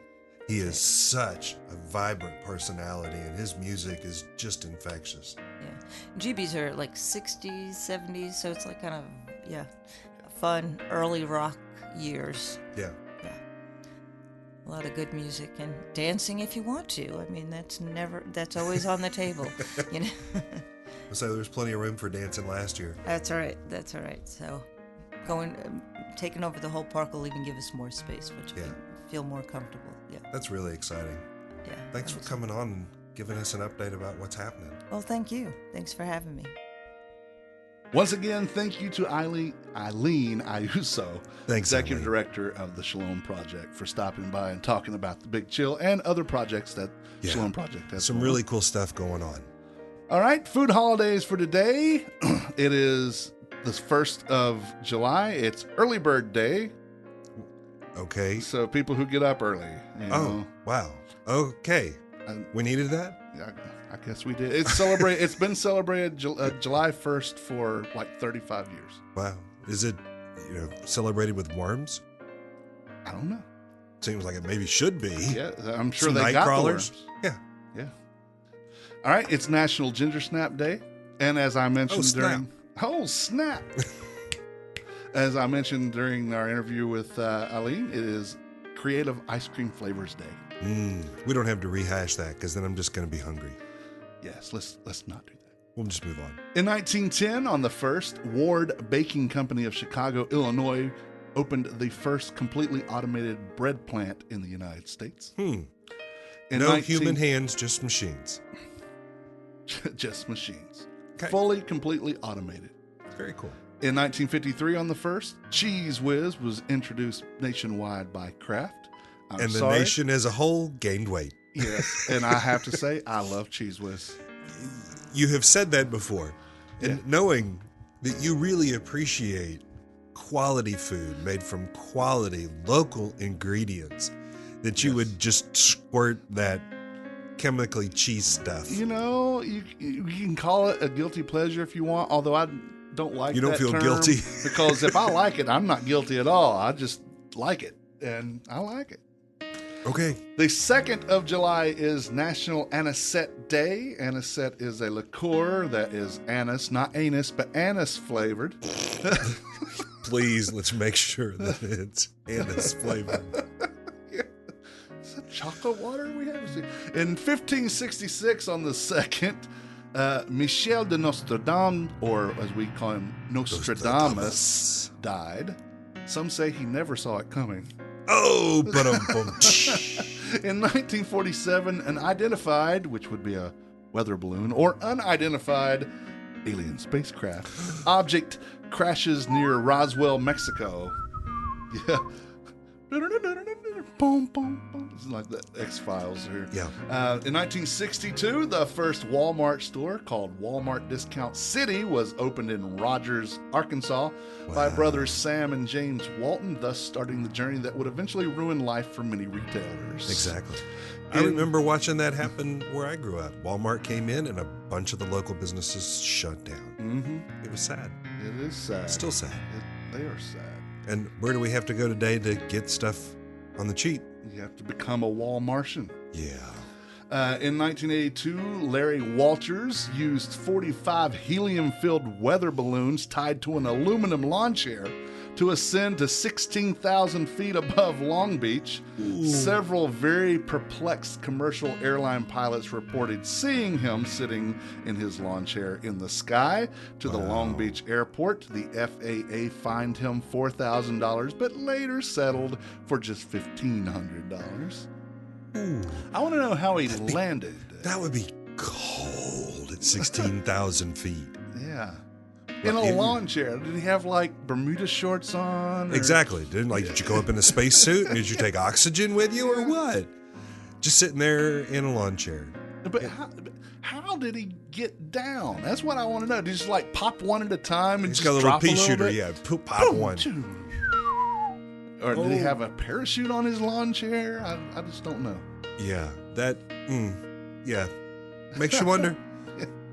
Speaker 3: He is such a vibrant personality, and his music is just infectious.
Speaker 4: Yeah. GB's are like 60s, 70s, so it's like kind of, fun, early rock years.
Speaker 3: Yeah.
Speaker 4: A lot of good music and dancing if you want to. I mean, that's always on the table,
Speaker 3: So there's plenty of room for dancing last year.
Speaker 4: That's all right. So taking over the whole park will even give us more space, which will feel more comfortable. Yeah.
Speaker 3: That's really exciting.
Speaker 4: Yeah.
Speaker 3: Thanks for coming on and giving us an update about what's happening.
Speaker 4: Well, thank you. Thanks for having me.
Speaker 2: Once again, thank you to Eileen Ayuso,
Speaker 3: Thanks,
Speaker 2: Executive
Speaker 3: Eileen.
Speaker 2: Director of the Shalom Project, for stopping by and talking about the Big Chill and other projects that Shalom Project has.
Speaker 3: Some really cool stuff going on.
Speaker 2: All right, food holidays for today. It is the 1st of July. It's Early Bird Day.
Speaker 3: Okay.
Speaker 2: So people who get up early.
Speaker 3: Oh, wow. Okay. We needed that?
Speaker 2: Yeah, I guess we did. It's been celebrated July 1st for like 35 years.
Speaker 3: Wow. Is it, celebrated with worms?
Speaker 2: I don't know.
Speaker 3: Seems like it maybe should be.
Speaker 2: Yeah, I'm sure
Speaker 3: Some
Speaker 2: they
Speaker 3: night
Speaker 2: got
Speaker 3: crawlers.
Speaker 2: the worms.
Speaker 3: Yeah.
Speaker 2: Yeah. All right, it's National Ginger Snap Day, and as I mentioned snap. As I mentioned during our interview with Eileen, it is Creative Ice Cream Flavors Day.
Speaker 3: We don't have to rehash that because then I'm just going to be hungry.
Speaker 2: Yes, let's not do that.
Speaker 3: We'll just move on.
Speaker 2: In 1910, on the 1st, Ward Baking Company of Chicago, Illinois, opened the first completely automated bread plant in the United States.
Speaker 3: No human hands, just machines.
Speaker 2: Just machines.
Speaker 3: Okay.
Speaker 2: Fully, completely automated.
Speaker 3: Very cool.
Speaker 2: In 1953, on the 1st, Cheese Whiz was introduced nationwide by Kraft.
Speaker 3: And the nation as a whole gained weight.
Speaker 2: Yes, and I have to say, I love Cheese Whiz.
Speaker 3: You have said that before. And
Speaker 2: Yeah.
Speaker 3: knowing that you really appreciate quality food made from quality local ingredients, that you would just squirt that chemically cheese stuff.
Speaker 2: You know, you can call it a guilty pleasure if you want, although I don't like
Speaker 3: You don't
Speaker 2: that
Speaker 3: feel
Speaker 2: term,
Speaker 3: guilty?
Speaker 2: because if I like it, I'm not guilty at all. I just like it, and I like it.
Speaker 3: Okay.
Speaker 2: The 2nd of July is National Anisette Day. Anisette is a liqueur that is anise, not anus, but anise flavored.
Speaker 3: Please, let's make sure that it's anise flavored.
Speaker 2: Is that chocolate water we have? In 1566, on the 2nd, Michel de Nostradame, or as we call him, Nostradamus, died. Some say he never saw it coming.
Speaker 3: Oh, ba-dum-bum.
Speaker 2: In 1947, an identified, which would be a weather balloon, or unidentified alien spacecraft object crashes near Roswell, Mexico. Yeah. Boom, boom, boom. It's like the X-Files here.
Speaker 3: Yeah.
Speaker 2: In 1962, the first Walmart store, called Walmart Discount City, was opened in Rogers, Arkansas, by brothers Sam and James Walton, thus starting the journey that would eventually ruin life for many retailers.
Speaker 3: Exactly. I remember watching that happen where I grew up. Walmart came in and a bunch of the local businesses shut down.
Speaker 2: Mm-hmm.
Speaker 3: It was sad.
Speaker 2: It is sad.
Speaker 3: Still sad.
Speaker 2: They are sad.
Speaker 3: And where do we have to go today to get stuff on the cheap?
Speaker 2: You have to become a Walmartian.
Speaker 3: Yeah.
Speaker 2: In 1982, Larry Walters used 45 helium-filled weather balloons tied to an aluminum lawn chair to ascend to 16,000 feet above Long Beach.
Speaker 3: Ooh.
Speaker 2: Several very perplexed commercial airline pilots reported seeing him sitting in his lawn chair in the sky. To the Long Beach airport, the FAA fined him $4,000, but later settled for just $1,500.
Speaker 3: Ooh.
Speaker 2: I want to know how he landed.
Speaker 3: That would be cold at 16,000 feet.
Speaker 2: Yeah. In a lawn chair. Did he have like Bermuda shorts on? Or?
Speaker 3: Exactly. Did you go up in a spacesuit? Did you take oxygen with you or what? Just sitting there in a lawn chair.
Speaker 2: But how did he get down? That's what I want to know. Did he just like pop one at a time and
Speaker 3: He's
Speaker 2: just
Speaker 3: got a little
Speaker 2: drop
Speaker 3: pea
Speaker 2: a little
Speaker 3: shooter.
Speaker 2: bit?
Speaker 3: Yeah, pop
Speaker 2: Boom,
Speaker 3: one.
Speaker 2: choo. Or did he have a parachute on his lawn chair? I just don't know.
Speaker 3: Yeah, yeah. Makes you wonder.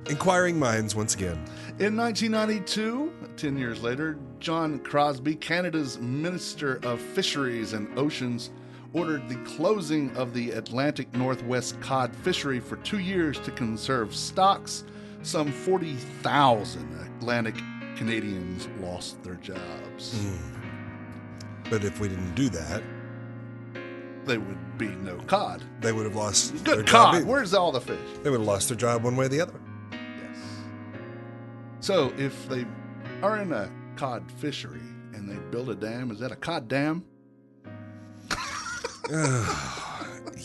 Speaker 3: Inquiring minds once again.
Speaker 2: In 1992, 10 years later, John Crosby, Canada's Minister of Fisheries and Oceans, ordered the closing of the Atlantic Northwest cod fishery for 2 years to conserve stocks. Some 40,000 Atlantic Canadians lost their jobs.
Speaker 3: But if we didn't do that,
Speaker 2: There would be no cod.
Speaker 3: they would have lost their
Speaker 2: Good
Speaker 3: job.
Speaker 2: cod. Where's all the fish?
Speaker 3: They would have lost their job one way or the other.
Speaker 2: Yes. So if they are in a cod fishery and they build a dam, is that a cod dam?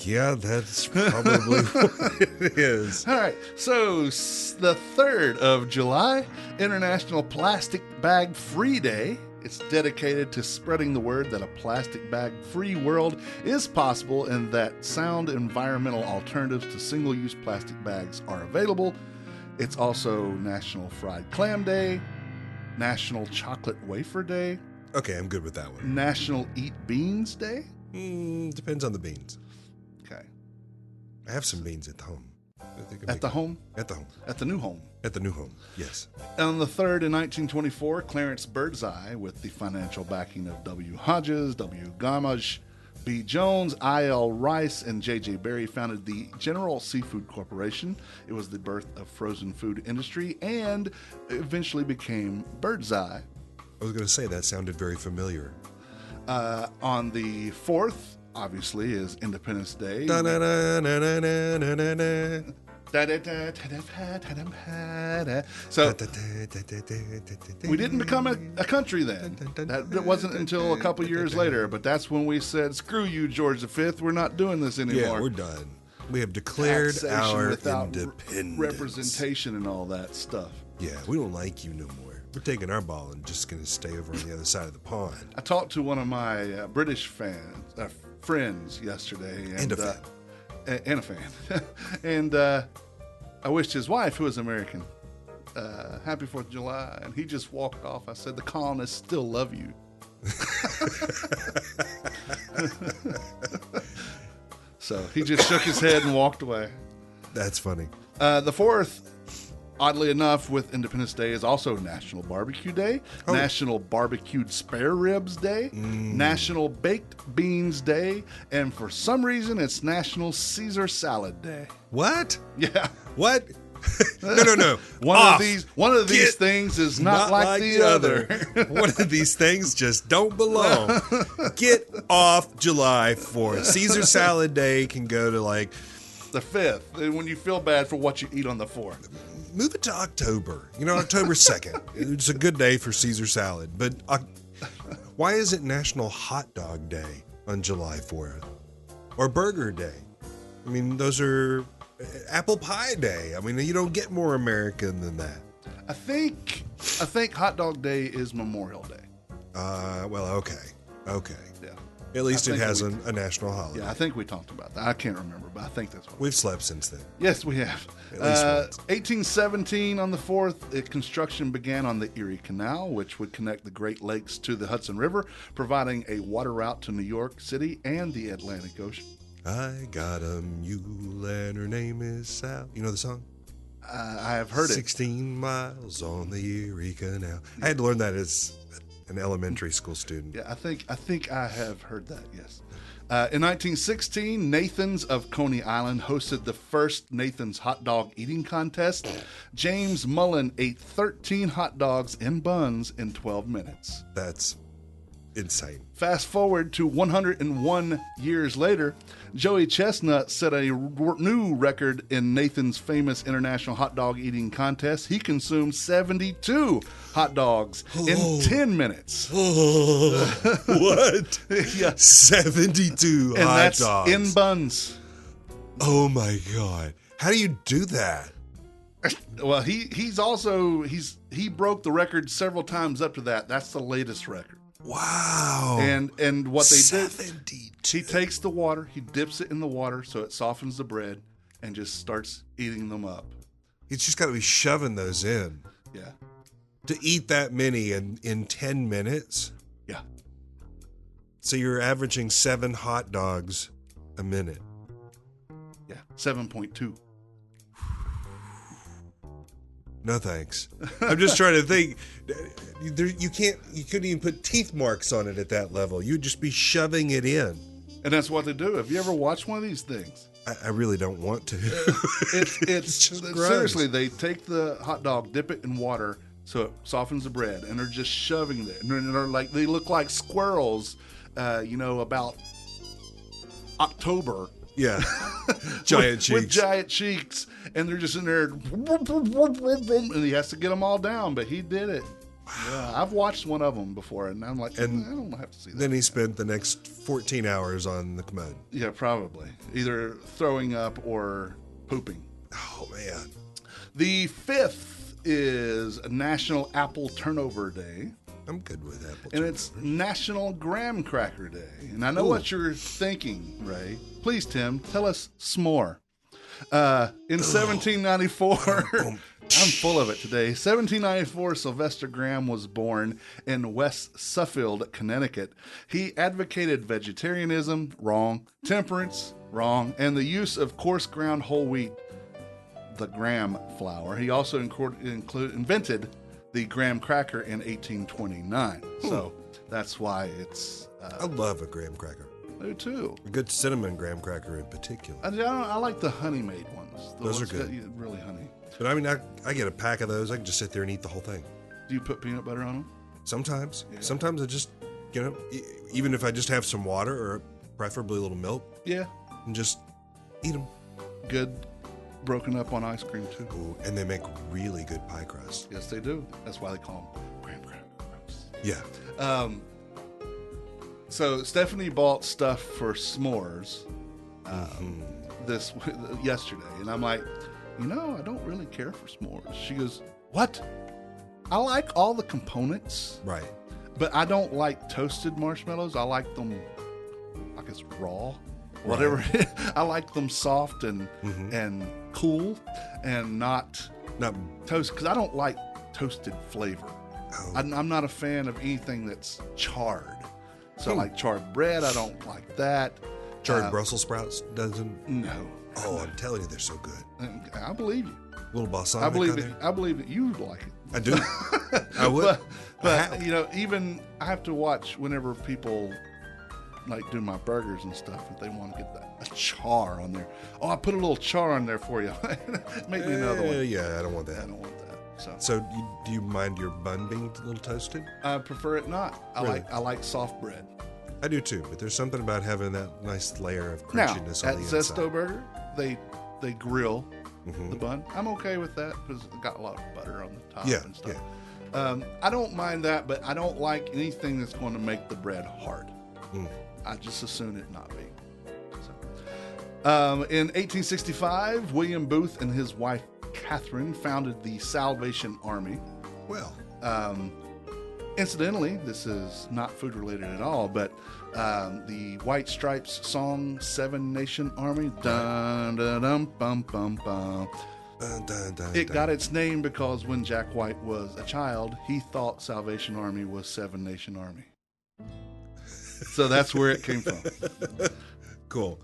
Speaker 3: Yeah, that's probably what it is.
Speaker 2: All right. So the 3rd of July, International Plastic Bag Free Day. It's dedicated to spreading the word that a plastic bag-free world is possible and that sound environmental alternatives to single-use plastic bags are available. It's also National Fried Clam Day, National Chocolate Wafer Day,
Speaker 3: Okay, I'm good with that one.
Speaker 2: National Eat Beans Day.
Speaker 3: Depends on the beans.
Speaker 2: Okay.
Speaker 3: I have some beans at home.
Speaker 2: At the home?
Speaker 3: At the home.
Speaker 2: At the new home.
Speaker 3: At the new home, yes.
Speaker 2: On the 3rd in 1924, Clarence Birdseye, with the financial backing of W. Hodges, W. Gamage, B. Jones, I.L. Rice, and J.J. Berry, founded the General Seafood Corporation. It was the birth of frozen food industry and eventually became Birdseye.
Speaker 3: I was going to say that sounded very familiar.
Speaker 2: On the 4th, obviously, is Independence Day.
Speaker 3: Da-na-na-na-na-na-na-na.
Speaker 2: So we didn't become a country then. That wasn't until a couple years later, but that's when we said, screw you, George V, we're not doing this anymore.
Speaker 3: Yeah, we're done. We have declared our
Speaker 2: without
Speaker 3: independence.
Speaker 2: Representation and all that stuff.
Speaker 3: Yeah, we don't like you no more. We're taking our ball and just going to stay over on the other side of the pond.
Speaker 2: I talked to one of my British friends yesterday.
Speaker 3: And a fan.
Speaker 2: And a fan. And I wished his wife, who was American, happy 4th of July, and he just walked off. I said, the colonists still love you. So he just shook his head and walked away.
Speaker 3: That's funny.
Speaker 2: The 4th, oddly enough, with Independence Day, is also National Barbecue Day, National Barbecued Spare Ribs Day, National Baked Beans Day, and for some reason, it's National Caesar Salad Day.
Speaker 3: What?
Speaker 2: Yeah.
Speaker 3: What? No.
Speaker 2: One of these things is not like the other.
Speaker 3: One of these things just don't belong. Get off July 4th. Caesar Salad Day can go to like
Speaker 2: the 5th, when you feel bad for what you eat on the 4th.
Speaker 3: Move it to October. October 2nd. It's a good day for Caesar salad. But why is it National Hot Dog Day on July 4th? Or Burger Day? I mean, those are Apple Pie Day. I mean, you don't get more American than that.
Speaker 2: I think Hot Dog Day is Memorial Day.
Speaker 3: Well, okay.
Speaker 2: Yeah.
Speaker 3: At least it has a national holiday.
Speaker 2: Yeah, I think we talked about that. I can't remember, but I think that's what
Speaker 3: we've slept since then.
Speaker 2: Yes, we have.
Speaker 3: At least once.
Speaker 2: 1817 on the 4th, construction began on the Erie Canal, which would connect the Great Lakes to the Hudson River, providing a water route to New York City and the Atlantic Ocean.
Speaker 3: I got a mule and her name is Sal. You know the song?
Speaker 2: I have heard
Speaker 3: 16 miles on the Erie Canal. I had to learn that as an elementary school student.
Speaker 2: Yeah, I think I have heard that, yes. In 1916, Nathan's of Coney Island hosted the first Nathan's hot dog eating contest. James Mullen ate 13 hot dogs in buns in 12 minutes.
Speaker 3: That's insane.
Speaker 2: Fast forward to 101 years later, Joey Chestnut set a new record in Nathan's famous international hot dog eating contest. He consumed 72 hot dogs in 10 minutes.
Speaker 3: What?
Speaker 2: Yeah.
Speaker 3: 72
Speaker 2: and
Speaker 3: hot
Speaker 2: that's
Speaker 3: dogs.
Speaker 2: in buns.
Speaker 3: Oh my God. How do you do that?
Speaker 2: Well, he broke the record several times up to that. That's the latest record.
Speaker 3: Wow.
Speaker 2: And what they
Speaker 3: 72.
Speaker 2: do, he takes the water, he dips it in the water so it softens the bread and just starts eating them up.
Speaker 3: He's just got to be shoving those in.
Speaker 2: Yeah.
Speaker 3: To eat that many in 10 minutes?
Speaker 2: Yeah.
Speaker 3: So you're averaging 7 hot dogs a minute.
Speaker 2: Yeah. 7.2.
Speaker 3: No thanks. I'm just trying to think. You couldn't even put teeth marks on it at that level. You'd just be shoving it in.
Speaker 2: And that's what they do. Have you ever watched one of these things?
Speaker 3: I really don't want to.
Speaker 2: It's
Speaker 3: just gross.
Speaker 2: Seriously, they take the hot dog, dip it in water so it softens the bread, and they're just shoving it. And they're like, they look like squirrels, about October.
Speaker 3: Yeah. Giant cheeks.
Speaker 2: With giant cheeks. And they're just in there, and he has to get them all down, but he did it. Yeah, I've watched one of them before, and I'm like, I don't have to see that.
Speaker 3: Then he spent the next 14 hours on the commode.
Speaker 2: Yeah, probably. Either throwing up or pooping.
Speaker 3: Oh, man.
Speaker 2: The 5th is National Apple Turnover Day.
Speaker 3: I'm good with apple
Speaker 2: And
Speaker 3: turnover.
Speaker 2: it's National Graham Cracker Day. And I know what you're thinking, Ray. Please, Tim, tell us s'more. In 1794, I'm full of it today. 1794, Sylvester Graham was born in West Suffield, Connecticut. He advocated vegetarianism, wrong, temperance, wrong, and the use of coarse ground whole wheat, the graham flour. He also invented the graham cracker in 1829. So that's why it's...
Speaker 3: I love a graham cracker.
Speaker 2: I do too.
Speaker 3: A good cinnamon graham cracker in particular.
Speaker 2: I like the honey-made ones.
Speaker 3: Those are good.
Speaker 2: Really honey.
Speaker 3: But I mean, I get a pack of those. I can just sit there and eat the whole thing.
Speaker 2: Do you put peanut butter on them?
Speaker 3: Sometimes.
Speaker 2: Yeah.
Speaker 3: Sometimes I just, even if I just have some water or preferably a little milk.
Speaker 2: Yeah.
Speaker 3: And just eat them.
Speaker 2: Good broken up on ice cream too.
Speaker 3: Ooh, and they make really good pie crust.
Speaker 2: Yes, they do. That's why they call them graham crackers.
Speaker 3: Yeah.
Speaker 2: So Stephanie bought stuff for s'mores yesterday, and I'm like, I don't really care for s'mores. She goes, "What? I like all the components,
Speaker 3: Right.
Speaker 2: but I don't like toasted marshmallows. I like them, I guess, raw, whatever.
Speaker 3: Right.
Speaker 2: I like them soft and cool, and not toast, because I don't like toasted flavor.
Speaker 3: Oh.
Speaker 2: I'm not a fan of anything that's charred. So like charred bread, I don't like that.
Speaker 3: Charred Brussels sprouts doesn't?
Speaker 2: No.
Speaker 3: Oh, I'm telling you, they're so good.
Speaker 2: I believe you.
Speaker 3: A little balsamic
Speaker 2: I believe
Speaker 3: on
Speaker 2: it.
Speaker 3: there.
Speaker 2: I believe that you like it.
Speaker 3: I do. I would.
Speaker 2: But even I have to watch whenever people like do my burgers and stuff, if they want to get a char on there. Oh, I put a little char on there for you. Make me another one.
Speaker 3: Yeah, I don't want that.
Speaker 2: I don't want that.
Speaker 3: So do you mind your bun being a little toasted?
Speaker 2: I prefer it not.
Speaker 3: Really?
Speaker 2: I like soft bread.
Speaker 3: I do too, but there's something about having that nice layer of
Speaker 2: Now,
Speaker 3: crunchiness
Speaker 2: at
Speaker 3: on the
Speaker 2: Zesto
Speaker 3: inside.
Speaker 2: Burger, they grill the bun. I'm okay with that because it got a lot of butter on the top
Speaker 3: Yeah,
Speaker 2: and stuff. I don't mind that, but I don't like anything that's going to make the bread hard. I just as soon it not be. So, in 1865, William Booth and his wife Catherine founded the Salvation Army.
Speaker 3: Well,
Speaker 2: Incidentally, this is not food related at all, but the White Stripes song "Seven Nation Army," dun, dun, dun, bum, bum, bum.
Speaker 3: dun, dun, dun,
Speaker 2: It
Speaker 3: dun.
Speaker 2: got its name because when Jack White was a child, he thought Salvation Army was Seven Nation Army. So that's where it came from.
Speaker 3: Cool.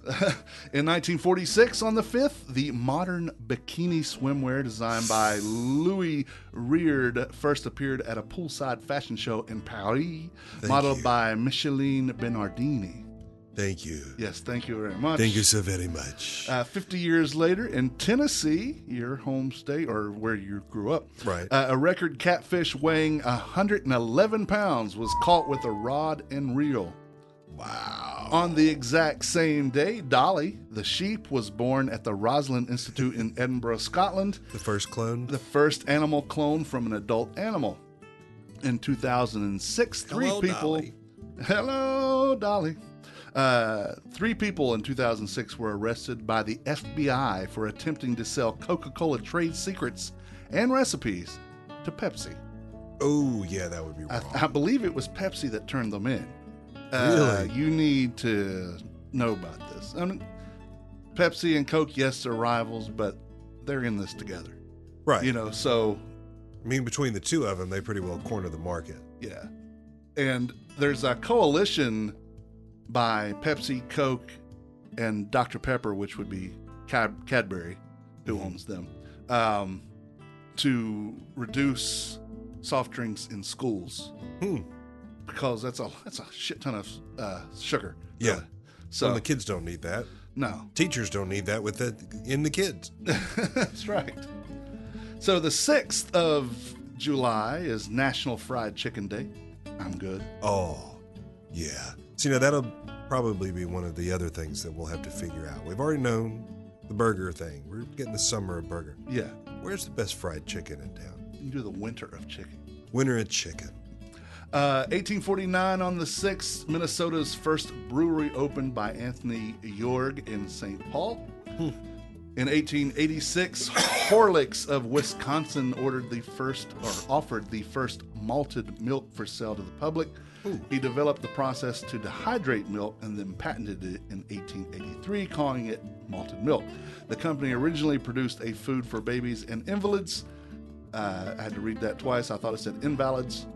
Speaker 2: In 1946, on the 5th, the modern bikini swimwear designed by Louis Reard first appeared at a poolside fashion show in Paris, modeled by Micheline Bernardini.
Speaker 3: Thank you.
Speaker 2: Yes, thank you very much.
Speaker 3: Thank you so very much.
Speaker 2: 50 years later, in Tennessee, your home state, or where you grew up,
Speaker 3: Right.
Speaker 2: A record catfish weighing 111 pounds was caught with a rod and reel.
Speaker 3: Wow.
Speaker 2: On the exact same day, Dolly, the sheep, was born at the Roslin Institute in Edinburgh, Scotland.
Speaker 3: The first clone?
Speaker 2: The first animal clone from an adult animal. In 2006,
Speaker 3: Hello, Dolly.
Speaker 2: Hello, Dolly. 3 people in 2006 were arrested by the FBI for attempting to sell Coca-Cola trade secrets and recipes to Pepsi.
Speaker 3: Oh, yeah, that would be wrong.
Speaker 2: I believe it was Pepsi that turned them in.
Speaker 3: Really?
Speaker 2: You need to know about this. I mean, Pepsi and Coke, yes, they're rivals, but they're in this together.
Speaker 3: Right.
Speaker 2: So...
Speaker 3: I mean, between the two of them, they pretty well corner the market.
Speaker 2: Yeah. And there's a coalition by Pepsi, Coke, and Dr. Pepper, which would be Cadbury, who owns them, to reduce soft drinks in schools. Because that's a shit ton of sugar.
Speaker 3: Yeah.
Speaker 2: Really. So
Speaker 3: Well, the kids don't need that.
Speaker 2: no.
Speaker 3: Teachers don't need that in the kids.
Speaker 2: That's right. So the 6th of July is National Fried Chicken Day. I'm good.
Speaker 3: Oh, yeah. See, now that'll probably be one of the other things that we'll have to figure out. We've already known the burger thing. We're getting the summer of burger.
Speaker 2: Yeah.
Speaker 3: Where's the best fried chicken in town?
Speaker 2: You can do the winter of chicken.
Speaker 3: Winter of chicken.
Speaker 2: 1849 on the 6th, Minnesota's first brewery opened by Anthony Jorg in St. Paul. In 1886, Horlicks of Wisconsin offered the first malted milk for sale to the public. He developed the process to dehydrate milk and then patented it in 1883, calling it malted milk. The company originally produced a food for babies and invalids. I had to read that twice. I thought it said invalids.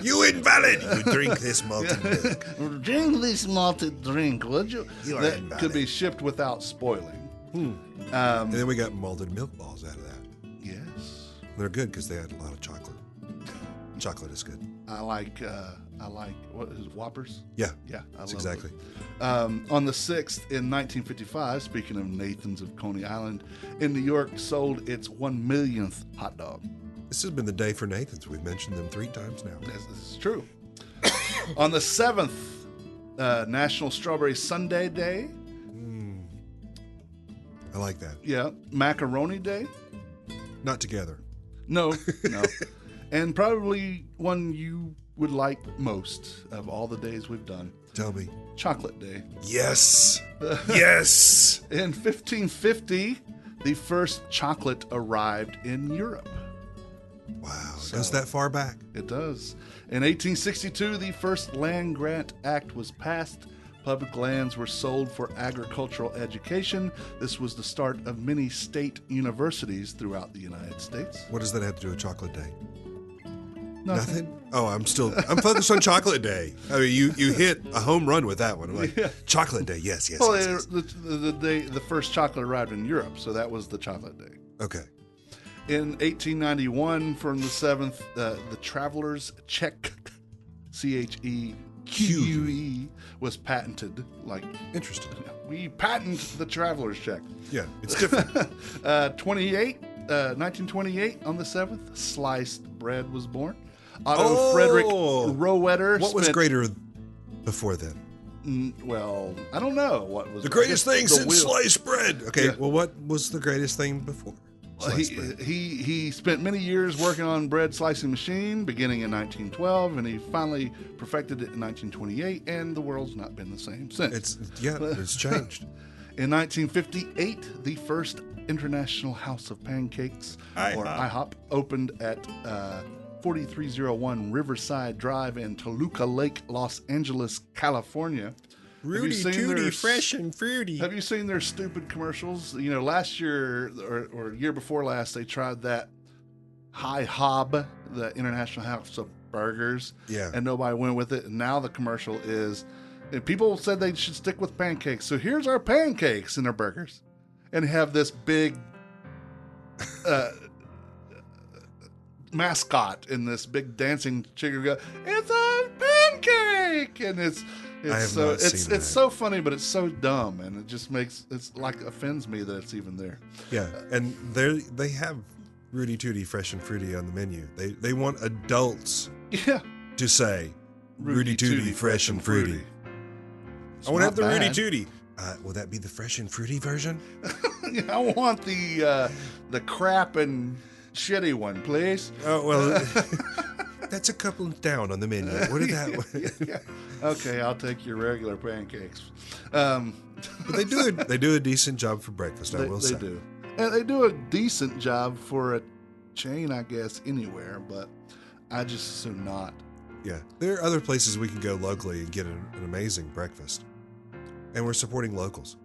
Speaker 3: You invalid! You drink this malted milk.
Speaker 2: Drink this malted drink, would you?
Speaker 3: You are
Speaker 2: That
Speaker 3: invalid.
Speaker 2: could be shipped without spoiling.
Speaker 3: And then we got malted milk balls out of that.
Speaker 2: Yes.
Speaker 3: They're good because they had a lot of chocolate. Chocolate is good.
Speaker 2: I like what is it, Whoppers?
Speaker 3: Yeah.
Speaker 2: Yeah, I love
Speaker 3: exactly.
Speaker 2: those. On the 6th, in 1955, speaking of Nathan's of Coney Island, in New York, sold its 1 millionth hot dog.
Speaker 3: This has been the day for Nathan's. We've mentioned them 3 times now.
Speaker 2: This is true. On the 7th, National Strawberry Sundae Day.
Speaker 3: I like that.
Speaker 2: Yeah. Macaroni Day.
Speaker 3: Not together.
Speaker 2: No, no. And probably one you would like most of all the days we've done.
Speaker 3: Tell me.
Speaker 2: Chocolate Day.
Speaker 3: Yes. Yes.
Speaker 2: In 1550, the first chocolate arrived in Europe.
Speaker 3: Wow. Goes that far back?
Speaker 2: It does. In 1862, the first Land Grant Act was passed. Public lands were sold for agricultural education. This was the start of many state universities throughout the United States.
Speaker 3: What does that have to do with Chocolate Day?
Speaker 2: Nothing.
Speaker 3: Oh, I'm focused on Chocolate Day. I mean, you hit a home run with that one. I'm like, Chocolate Day, yes.
Speaker 2: Well,
Speaker 3: yes.
Speaker 2: the first chocolate arrived in Europe, so that was the Chocolate Day.
Speaker 3: Okay.
Speaker 2: In 1891, from the 7th, the Traveler's Check, CHEQUE, was patented. Like,
Speaker 3: interesting.
Speaker 2: We patent the Traveler's Check.
Speaker 3: Yeah, it's different.
Speaker 2: 1928, on the 7th, sliced bread was born. Otto Frederick Roeder.
Speaker 3: What was greater before then?
Speaker 2: Well, I don't know what was
Speaker 3: the greatest thing since
Speaker 2: wheel.
Speaker 3: sliced bread. Okay,
Speaker 2: Yeah.
Speaker 3: well, what was the greatest thing before?
Speaker 2: He spent many years working on bread slicing machine, beginning in 1912, and he finally perfected it in 1928. And the world's not been the same since.
Speaker 3: It's changed.
Speaker 2: In 1958, the first International House of Pancakes, or IHOP, opened at 4301 Riverside Drive in Toluca Lake, Los Angeles, California.
Speaker 3: Rudy Tooty, fresh and fruity.
Speaker 2: Have you seen their stupid commercials? You know, last year or year before last, they tried that High Hob, the International House of Burgers.
Speaker 3: Yeah.
Speaker 2: And nobody went with it. And now the commercial is, and people said they should stick with pancakes. So here's our pancakes and their burgers. And have this big mascot in this big dancing chicken go, it's a pancake! And it's so funny, but it's so dumb, and it just offends me that it's even there.
Speaker 3: Yeah, and they have Rudy Tooty fresh and fruity on the menu. They want adults to say Rudy Tooty fresh and fruity. I want to have the Rudy Tooty. Will that be the fresh and fruity version?
Speaker 2: I want the crap and shitty one, please.
Speaker 3: Oh well. That's a couple down on the menu. What did that?
Speaker 2: Okay, I'll take your regular pancakes.
Speaker 3: But they do a decent job for breakfast. I will say
Speaker 2: they do, and they do a decent job for a chain, I guess, anywhere. But I just assume not.
Speaker 3: Yeah, there are other places we can go locally and get an amazing breakfast, and we're supporting locals.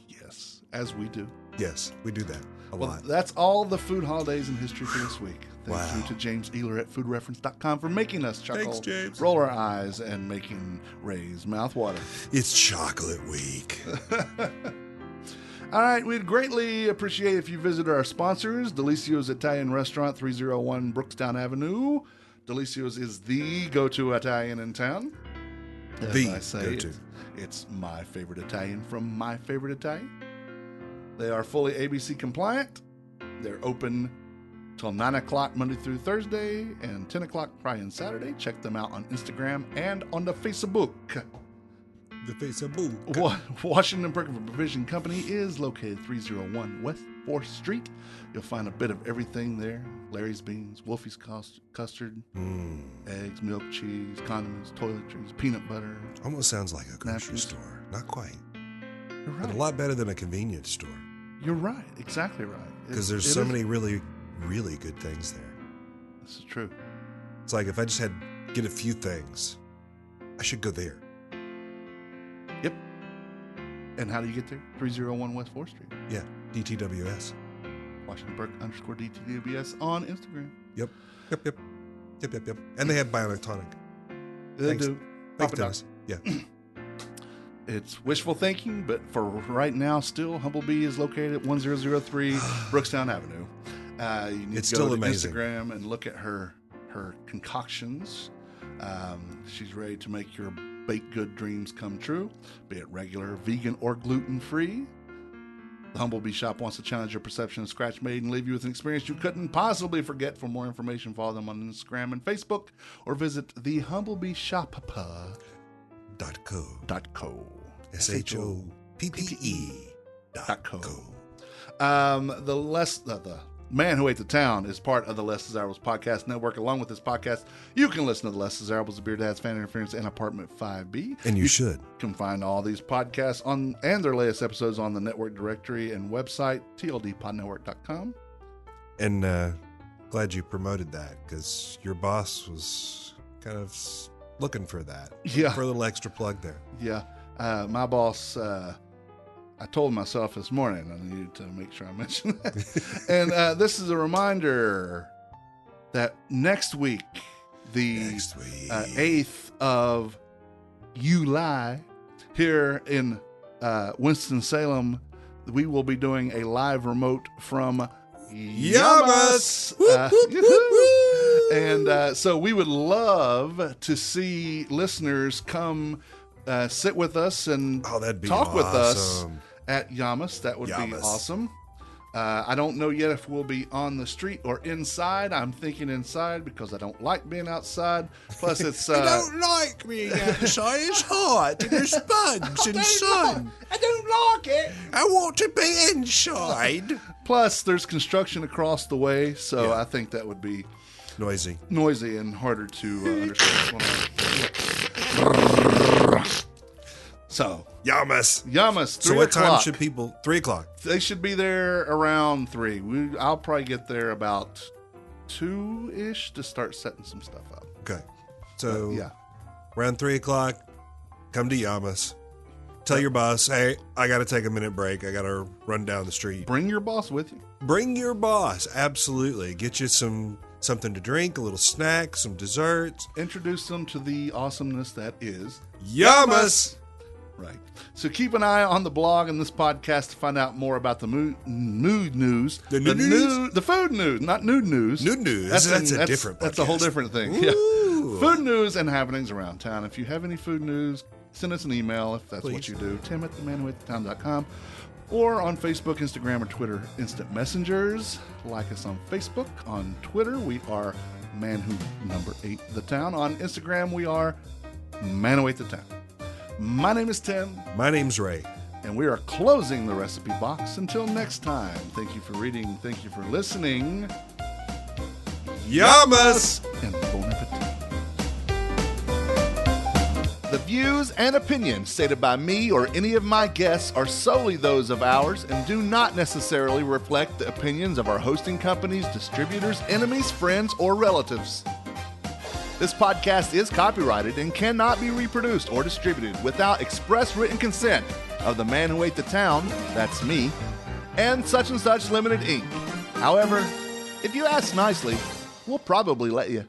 Speaker 2: Yes, as we do.
Speaker 3: Yes, we do that a lot.
Speaker 2: That's all the food holidays in history for this week. Thank you to James Ehler at foodreference.com for making us chuckle,
Speaker 3: Thanks, James.
Speaker 2: roll our eyes, and making Ray's mouth water.
Speaker 3: It's Chocolate Week.
Speaker 2: All right, we'd greatly appreciate if you visit our sponsors, Delicio's Italian Restaurant, 301 Brookstown Avenue. Delicio's is the go-to Italian in town.
Speaker 3: The
Speaker 2: go-to. It's my favorite Italian from my favorite Italian. They are fully ABC compliant. They're open till 9 o'clock Monday through Thursday and 10 o'clock Friday and Saturday. Check them out on Instagram and on the Facebook.
Speaker 3: The Facebook.
Speaker 2: Washington Brick and Provision Company is located 301 West 4th Street. You'll find a bit of everything there. Larry's Beans, Wolfie's Custard, eggs, milk, cheese, condiments, toiletries, peanut butter.
Speaker 3: Almost sounds like a grocery store. Not quite.
Speaker 2: You're right.
Speaker 3: But a lot better than a convenience store.
Speaker 2: You're right. Exactly right.
Speaker 3: Because there's so many really, really good things there.
Speaker 2: This is true.
Speaker 3: It's like if I just had to get a few things, I should go there.
Speaker 2: Yep. And how do you get there? 301 West 4th Street.
Speaker 3: Yeah. DTWS.
Speaker 2: Washington Burke _DTWS on Instagram.
Speaker 3: Yep. And they have Bionic Tonic.
Speaker 2: They do.
Speaker 3: Thanks, Dennis. Yeah.
Speaker 2: It's wishful thinking, but for right now, still, Humblebee is located at 1003 Brookstown Avenue. You need to go to
Speaker 3: amazing.
Speaker 2: Instagram and look at her concoctions. She's ready to make your baked good dreams come true, be it regular, vegan, or gluten-free. The Humblebee Shop wants to challenge your perception of scratch made and leave you with an experience you couldn't possibly forget. For more information, follow them on Instagram and Facebook, or visit thehumblebeeshop.co.
Speaker 3: SHOPPE.co.
Speaker 2: The Man Who Ate the Town is part of the Less Desirables Podcast Network. Along with this podcast, you can listen to the Less Desirables, the Beer Dads, Fan Interference, and Apartment 5B.
Speaker 3: And you should.
Speaker 2: You can find all these podcasts and their latest episodes on the network directory and website, tldpodnetwork.com.
Speaker 3: And glad you promoted that, because your boss was kind of looking for that.
Speaker 2: Yeah.
Speaker 3: For a little extra plug there.
Speaker 2: Yeah. My boss... I told myself this morning I needed to make sure I mention that. And this is a reminder that next week, the 8th of July, here in Winston-Salem, we will be doing a live remote from Yamas. And so we would love to see listeners come sit with us and talk with us at Yamas. That would be awesome. I don't know yet if we'll be on the street or inside. I'm thinking inside because I don't like being outside. Plus, it's...
Speaker 3: You don't like being outside. It's hot and there's bugs and sun.
Speaker 2: I don't like it.
Speaker 3: I want to be inside.
Speaker 2: Plus, there's construction across the way, so I think that would be...
Speaker 3: Noisy
Speaker 2: and harder to understand. So,
Speaker 3: Yamas,
Speaker 2: 3
Speaker 3: So what
Speaker 2: o'clock.
Speaker 3: time should people... 3 o'clock.
Speaker 2: They should be there around 3. I'll probably get there about 2-ish to start setting some stuff up.
Speaker 3: Okay. So, around 3 o'clock, come to Yamas. Tell your boss, hey, I got to take a minute break. I got to run down the street.
Speaker 2: Bring your boss with you.
Speaker 3: Bring your boss, absolutely. Get you something to drink, a little snack, some desserts.
Speaker 2: Introduce them to the awesomeness that is
Speaker 3: Yamas.
Speaker 2: Right. So keep an eye on the blog and this podcast to find out more about the mood news. The food news, not nude news.
Speaker 3: Nude news. That's a different podcast.
Speaker 2: That's a whole different thing. Yeah. Food news and happenings around town. If you have any food news, send us an email if that's what you do. Tim@themanwhoatetown.com, or on Facebook, Instagram, or Twitter, Instant Messengers. Like us on Facebook. On Twitter, we are manwho8thetown. On Instagram, we are manwho8thetown. My name is Tim.
Speaker 3: My name's Ray.
Speaker 2: And we are closing the recipe box. Until next time, thank you for reading. Thank you for listening.
Speaker 3: Yamas!
Speaker 2: And bon appetit. The views and opinions stated by me or any of my guests are solely those of ours and do not necessarily reflect the opinions of our hosting companies, distributors, enemies, friends, or relatives. This podcast is copyrighted and cannot be reproduced or distributed without express written consent of the man who ate the town, that's me, and Such Limited Inc. However, if you ask nicely, we'll probably let you.